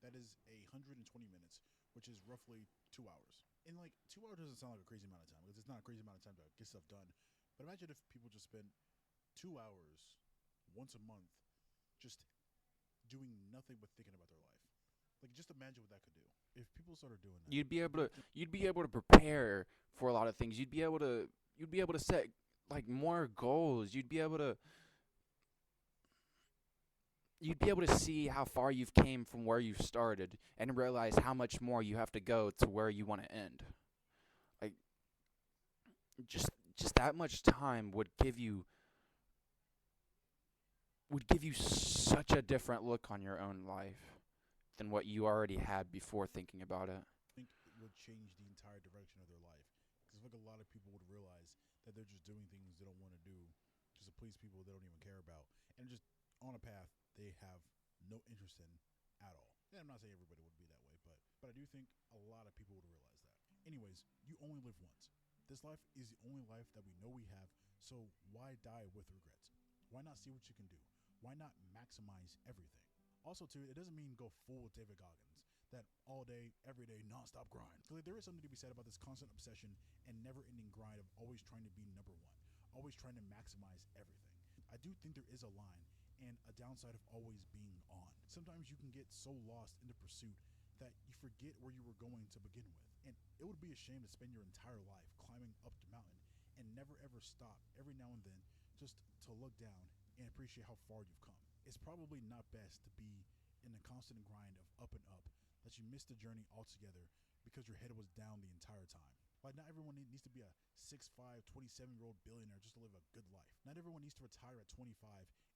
that is 120 minutes, which is roughly 2 hours. And like 2 hours doesn't sound like a crazy amount of time because it's not a crazy amount of time to get stuff done. But imagine if people just spent 2 hours once a month just doing nothing but thinking about their life. Like just imagine what that could do. If people started doing that, You'd be able to prepare for a lot of things. You'd be able to set like more goals. You'd be able to see how far you've came from where you started and realize how much more you have to go to where you want to end. Like just just that much time would give you such a different look on your own life than what you already had before thinking about it. think it would change the entire direction of their life. Because I think a lot of people would realize that they're just doing things they don't want to do just to please people they don't even care about, and just on a path they have no interest in at all. And I'm not saying everybody would be that way, but I do think a lot of people would realize that. Anyways, you only live once. This life is the only life that we know we have, so why die with regrets? Why not see what you can do? Why not maximize everything? Also, too, it doesn't mean go full David Goggins, that all day, every day, nonstop grind. Because there is something to be said about this constant obsession and never-ending grind of always trying to be number one, always trying to maximize everything. I do think there is a line and a downside of always being on. Sometimes you can get so lost in the pursuit that you forget where you were going to begin with. And it would be a shame to spend your entire life climbing up the mountain and never ever stop every now and then just to look down and appreciate how far you've come. It's probably not best to be in the constant grind of up and up that you missed the journey altogether because your head was down the entire time. Like, not everyone needs to be a 6'5", 27-year-old billionaire just to live a good life. Not everyone needs to retire at 25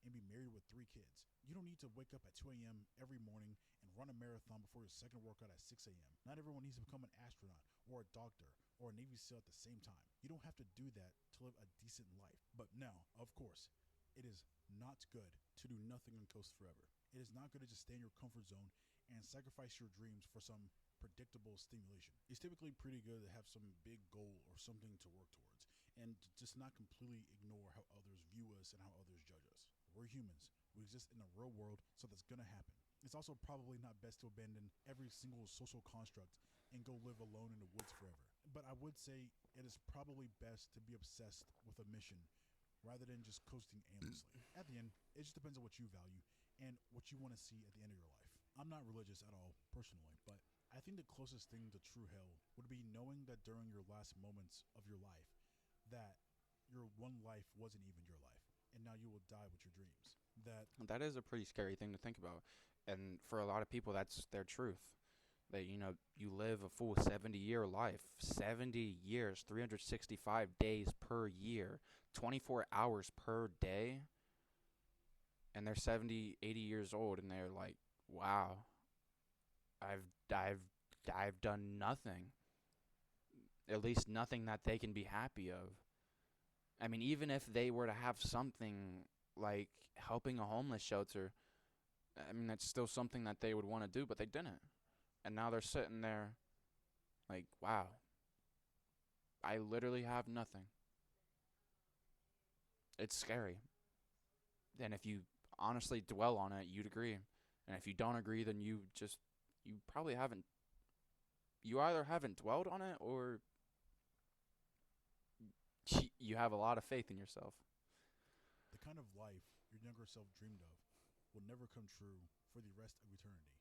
and be married with 3 kids. You don't need to wake up at 2 a.m. every morning and run a marathon before your second workout at 6 a.m. Not everyone needs to become an astronaut or a doctor or a Navy SEAL at the same time. You don't have to do that to live a decent life. But now, of course, it is not good to do nothing and coast forever. It is not good to just stay in your comfort zone and sacrifice your dreams for some predictable stimulation. It's typically pretty good to have some big goal or something to work towards and just not completely ignore how others view us and how others judge us. We're humans. We exist in a real world, so that's gonna happen. It's also probably not best to abandon every single social construct and go live alone in the woods forever. But I would say it is probably best to be obsessed with a mission rather than just coasting aimlessly. At the end, it just depends on what you value and what you want to see at the end of your life. I'm not religious at all, personally, but I think the closest thing to true hell would be knowing that during your last moments of your life, that your one life wasn't even your life, and now you will die with your dreams. That is a pretty scary thing to think about. And for a lot of people, that's their truth. That, you live a full 70-year life, 70 years, 365 days per year, 24 hours per day, and they're 70, 80 years old, and they're like, wow, I've, I've, I've done nothing. At least nothing that they can be happy of. I mean, even if they were to have something like helping a homeless shelter, I mean, that's still something that they would want to do, but they didn't. And now they're sitting there like, wow, I literally have nothing. It's scary. And if you honestly dwell on it, you'd agree. And if you don't agree, then you probably haven't, you either haven't dwelled on it or you have a lot of faith in yourself. The kind of life your younger self dreamed of will never come true for the rest of eternity.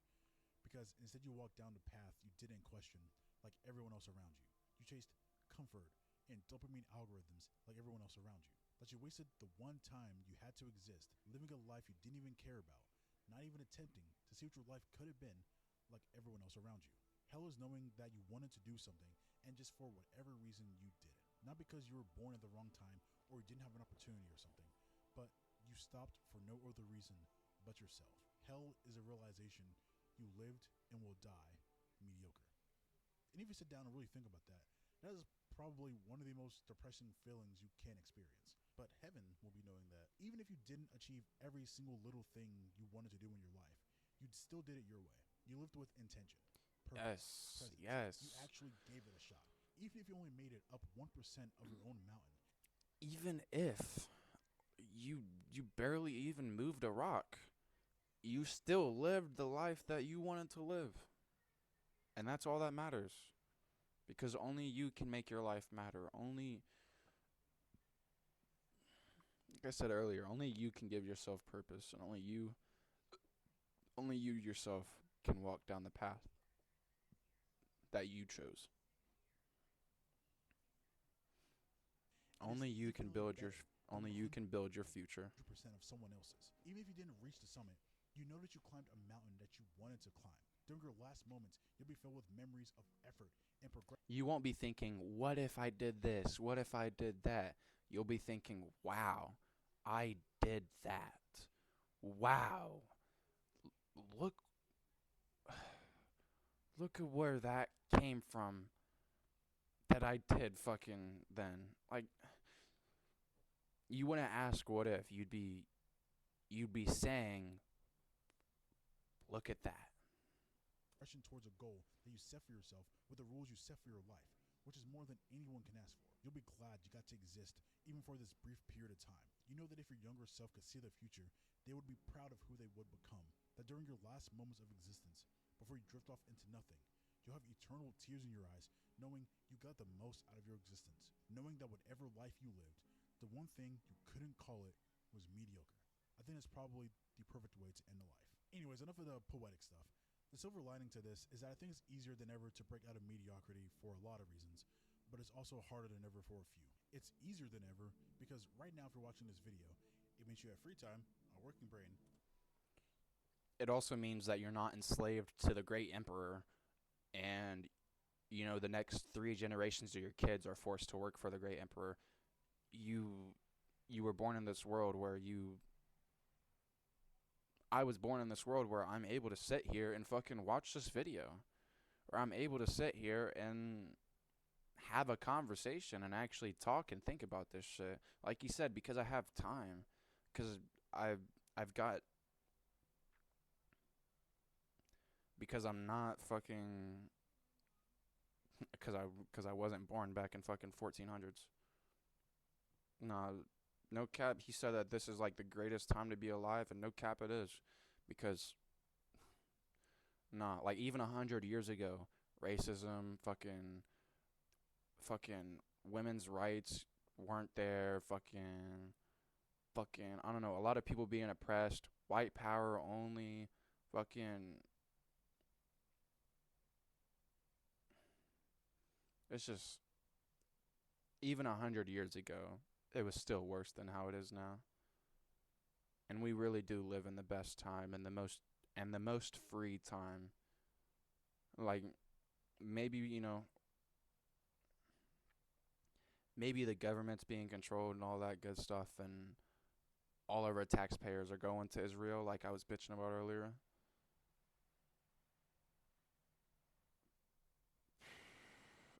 Because instead you walked down the path you didn't question like everyone else around you. You chased comfort and dopamine algorithms like everyone else around you. That you wasted the one time you had to exist, living a life you didn't even care about, not even attempting to see what your life could have been like everyone else around you. Hell is knowing that you wanted to do something and just for whatever reason you didn't. Not because you were born at the wrong time or you didn't have an opportunity or something, but you stopped for no other reason but yourself. Hell is a realization you lived and will die mediocre. And if you sit down and really think about that, that is probably one of the most depressing feelings you can experience. But heaven will be knowing that even if you didn't achieve every single little thing you wanted to do in your life, you still did it your way. You lived with intention, purpose, Yes, presence. You yes. actually gave it a shot. Even if you only made it up 1% of your own mountain. Even if you barely even moved a rock, you still lived the life that you wanted to live. And that's all that matters. Because only you can make your life matter. Only, like I said earlier, only you can give yourself purpose, and only you yourself can walk down the path that you chose. It is Only you can infinitely build your better than only you can build your future. 100% of someone else's. Even if you didn't reach the summit, you know that you climbed a mountain that you wanted to climb. During your last moments, you'll be filled with memories of effort and progress. You won't be thinking, what if I did this? What if I did that? You'll be thinking, wow, I did that. Wow. Look look at where that came from that I did fucking then. Like, you wouldn't ask what if, you'd be saying, look at that. Towards a goal that you set for yourself with the rules you set for your life, which is more than anyone can ask for. You'll be glad you got to exist even for this brief period of time. You know that if your younger self could see the future, they would be proud of who they would become. That during your last moments of existence, before you drift off into nothing, you'll have eternal tears in your eyes, knowing you got the most out of your existence, knowing that whatever life you lived, the one thing you couldn't call it was mediocre. I think that's probably the perfect way to end a life. Anyways, enough of the poetic stuff. The silver lining to this is that I think it's easier than ever to break out of mediocrity for a lot of reasons, but it's also harder than ever for a few. It's easier than ever because right now, if you're watching this video, it means you have free time, a working brain. it also means that you're not enslaved to the great emperor, and the next 3 generations of your kids are forced to work for the great emperor. You you were born in this world where you I was born in this world where I'm able to sit here and fucking watch this video, or I'm able to sit here and have a conversation and actually talk and think about this shit. Like you said, because I have time, because I've I've got because I'm not fucking because I wasn't born back in fucking 1400s. Nah, no cap. He said that this is like the greatest time to be alive, and no cap it is, because nah, like even 100 years ago, racism, fucking women's rights weren't there. Fucking I don't know. A lot of people being oppressed. White power only. Fucking. It's just even 100 years ago, it was still worse than how it is now. And we really do live in the best time and the most free time. Like maybe maybe the government's being controlled and all that good stuff, and all of our taxpayers are going to Israel, like I was bitching about earlier.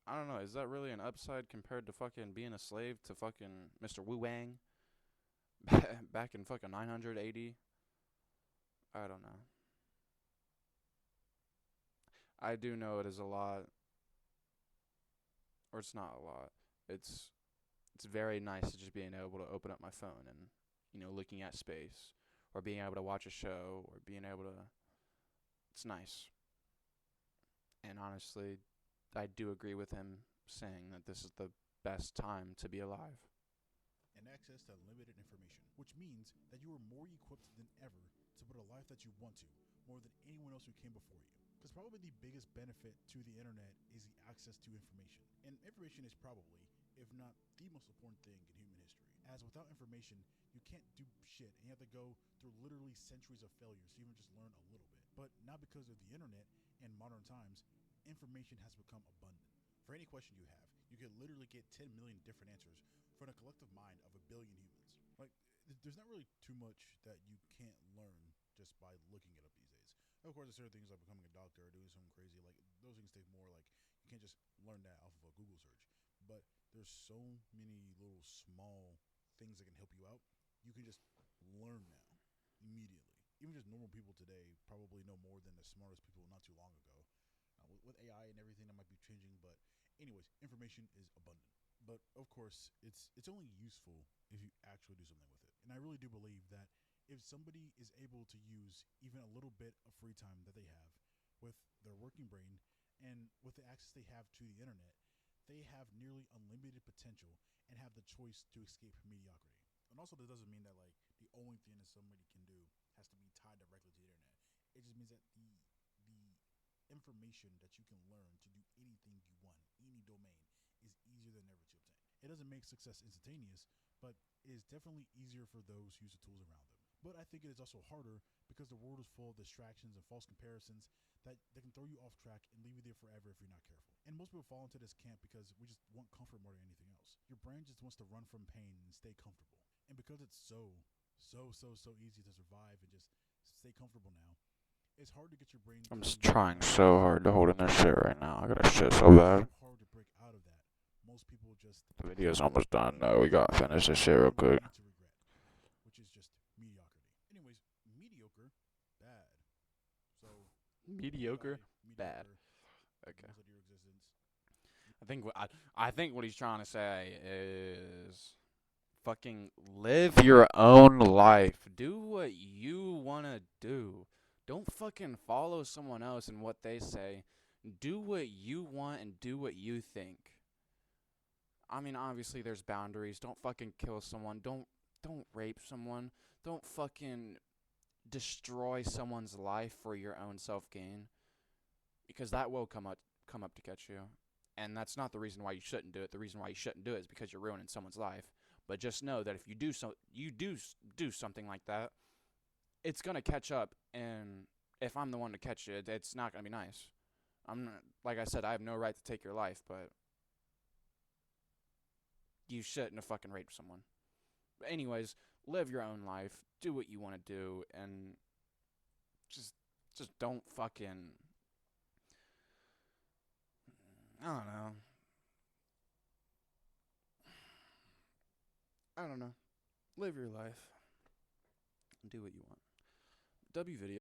I don't know. Is that really an upside compared to fucking being a slave to fucking Mr. Wu Wang back in fucking 980? I don't know. I do know it is a lot, or it's not a lot. It's it's very nice to just being able to open up my phone and looking at space, or being able to watch a show, or being able to. It's nice, and honestly, I do agree with him saying that this is the best time to be alive. And access to unlimited information, which means that you are more equipped than ever to build a life that you want to, more than anyone else who came before you. Because probably the biggest benefit to the internet is the access to information. And information is probably, if not the most important thing in human history. As without information, you can't do shit, and you have to go through literally centuries of failures to even just learn a little bit. But now, because of the internet and modern times, information has become abundant. For any question you have, you can literally get 10 million different answers from a collective mind of a billion humans. Like, there's not really too much that you can't learn just by looking it up these days. Of course, there's certain things like becoming a doctor or doing something crazy. Like, those things take more, like, you can't just learn that off of a Google search. But there's so many little small things that can help you out. You can just learn now immediately. Even just normal people today probably know more than the smartest people not too long ago. With AI and everything, that might be changing, but anyways, information is abundant. But of course, it's only useful if you actually do something with it. And I really do believe that if somebody is able to use even a little bit of free time that they have with their working brain and with the access they have to the internet, they have nearly unlimited potential and have the choice to escape mediocrity. And also, that doesn't mean that like the only thing that somebody can do has to be tied directly to the internet. It just means that the information that you can learn to do anything you want, any domain, is easier than ever to obtain. It doesn't make success instantaneous, but it is definitely easier for those who use the tools around them. But I think it is also harder because the world is full of distractions and false comparisons that can throw you off track and leave you there forever if you're not careful. And most people fall into this camp because we just want comfort more than anything else. Your brain just wants to run from pain and stay comfortable. And because it's so easy to survive and just stay comfortable now, it's hard to get your brain I'm to just trying not so use it. hard to hold in this shit right now. I got to shit so And it's bad. so hard to break out of that. Most people just The hang video's on almost done and though. We use it gotta finish this shit and real then will quick. lead to regret, which is just mediocrity. Anyways, mediocre, bad. So Mediocre, goodbye, bad. mediocre, Okay. most of your existence. I think what he's trying to say is fucking live your own life. Do what you wanna do. Don't fucking follow someone else and what they say. Do what you want and do what you think. I mean, obviously there's boundaries. Don't fucking kill someone. Don't rape someone. Don't fucking destroy someone's life for your own self gain, because that will come up to catch you. And that's not the reason why you shouldn't do it. The reason why you shouldn't do it is because you're ruining someone's life. But just know that if you do something like that, it's gonna catch up, and if I'm the one to catch it, it's not gonna be nice. I'm not, like I said, I have no right to take your life, but you shouldn't have fucking raped someone. But anyways, live your own life, do what you want to do, and just just don't fucking, I don't know. I don't know. Live your life. Do what you want. W video.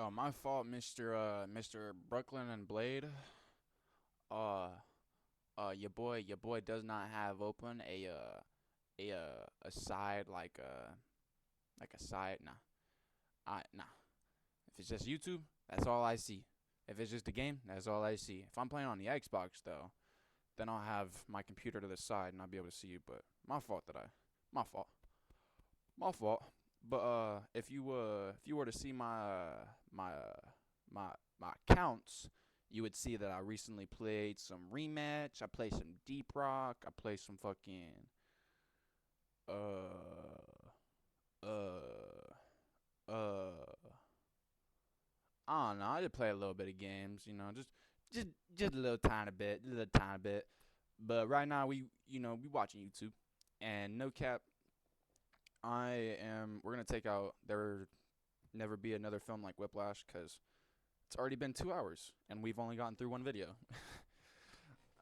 Oh, my fault, Mr. Brooklyn and Blade. Uh, your boy does not have open a side like a side. Nah, nah. If it's just YouTube, that's all I see. If it's just a game, that's all I see. If I'm playing on the Xbox though, then I'll have my computer to the side and I'll be able to see you. But my fault, my fault. But if you were to see my my accounts, you would see that I recently played some rematch. I played some Deep Rock. I played some fucking uh uh uh. I don't know. I just play a little bit of games. Just just a little tiny bit, a little tiny bit. But right now we watching YouTube, and no cap, we're gonna take out there never be another film like Whiplash because it's already been 2 hours and we've only gotten through one video.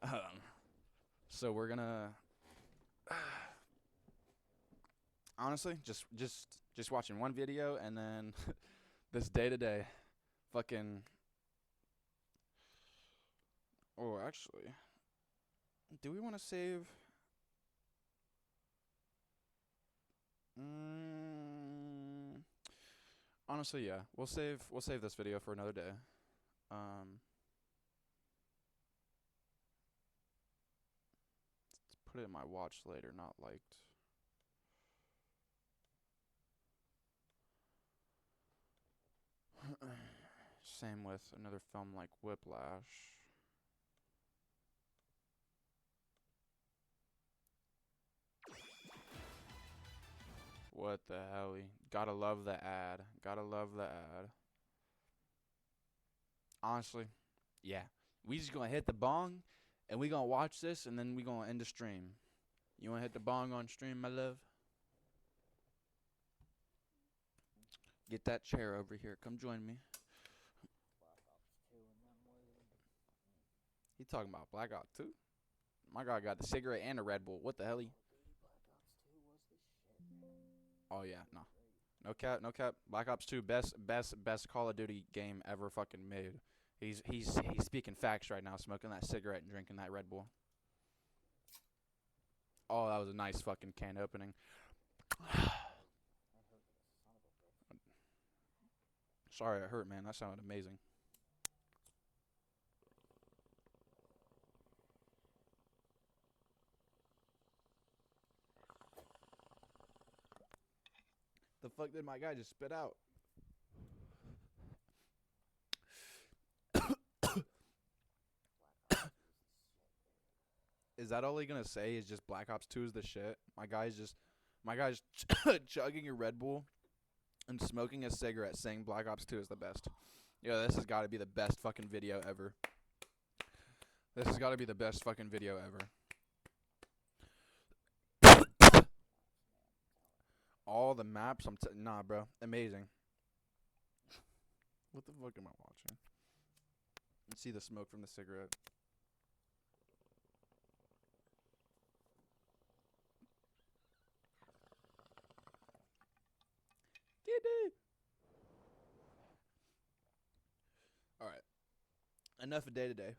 um, so we're gonna honestly just watching one video and then this day to day, fucking. Oh, actually, do we want to save? Mm, honestly, yeah, we'll save this video for another day. Um, let's put it in my watch later, not liked. Same with another film like Whiplash. What the hell? Gotta love the ad. Gotta love the ad. Honestly, yeah. We just gonna hit the bong and we gonna watch this and then we gonna end the stream. You wanna hit the bong on stream, my love? Get that chair over here. Come join me. He talking about Black Ops 2? My guy got the cigarette and a Red Bull. What the hell? Oh yeah, no. No cap, no cap. Black Ops 2, best Call of Duty game ever fucking made. He's speaking facts right now, smoking that cigarette and drinking that Red Bull. Oh, that was a nice fucking can opening. Sorry, it hurt, man. That sounded amazing. The fuck did my guy just spit out? Is that all he gonna say? Is just Black Ops 2 is the shit? My guy's chugging a Red Bull and smoking a cigarette, saying Black Ops 2 is the best. Yo, this has got to be the best fucking video ever. This has got to be the best fucking video ever. All the maps, nah, bro, amazing. What the fuck am I watching? Let's see the smoke from the cigarette. Get it. All right. Enough of day to day.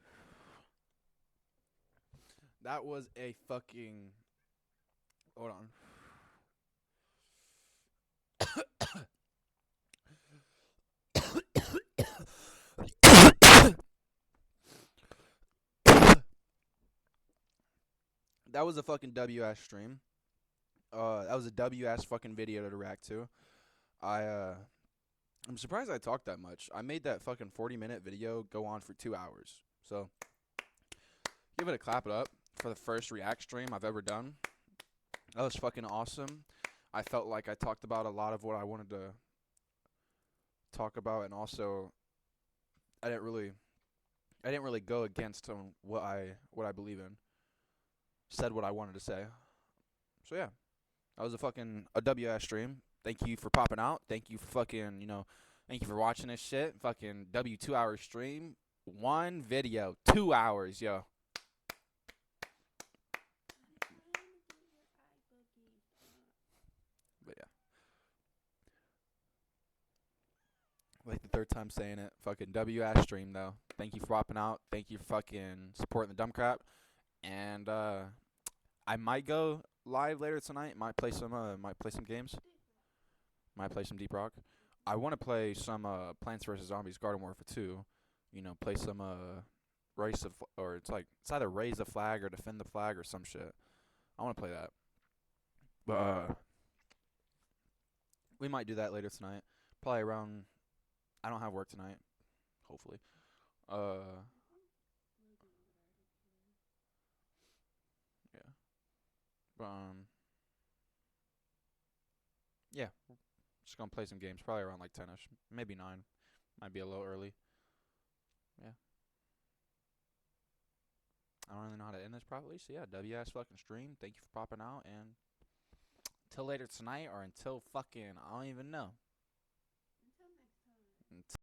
That was a fucking. Hold on. That was a fucking WS stream. That was a WS fucking video to react to. I'm surprised I talked that much. I made that fucking 40-minute video go on for 2 hours. So, give it a clap it up for the first react stream I've ever done. That was fucking awesome. I felt like I talked about a lot of what I wanted to talk about, and also I didn't really go against what I believe in. Said what I wanted to say. So yeah, that was a WS stream. Thank you for popping out. Thank you for thank you for watching this shit. Fucking W 2 hour stream. One video, 2 hours, yo. But yeah. Like the third time saying it. Fucking W ass stream though. Thank you for popping out. Thank you for fucking supporting the dumb crap. And I might go live later tonight. Might play some games. Might play some Deep Rock. I want to play some Plants vs Zombies Garden Warfare 2. You know, play some or it's either raise the flag or defend the flag or some shit. I want to play that. But we might do that later tonight. Probably around. I don't have work tonight. Hopefully. Uh, yeah. Yeah. Just gonna play some games. Probably around like 10ish, maybe 9. Might be a little early. Yeah. I don't really know how to end this properly. So yeah, WS fucking stream. Thank you for popping out, and till later tonight or until fucking I don't even know.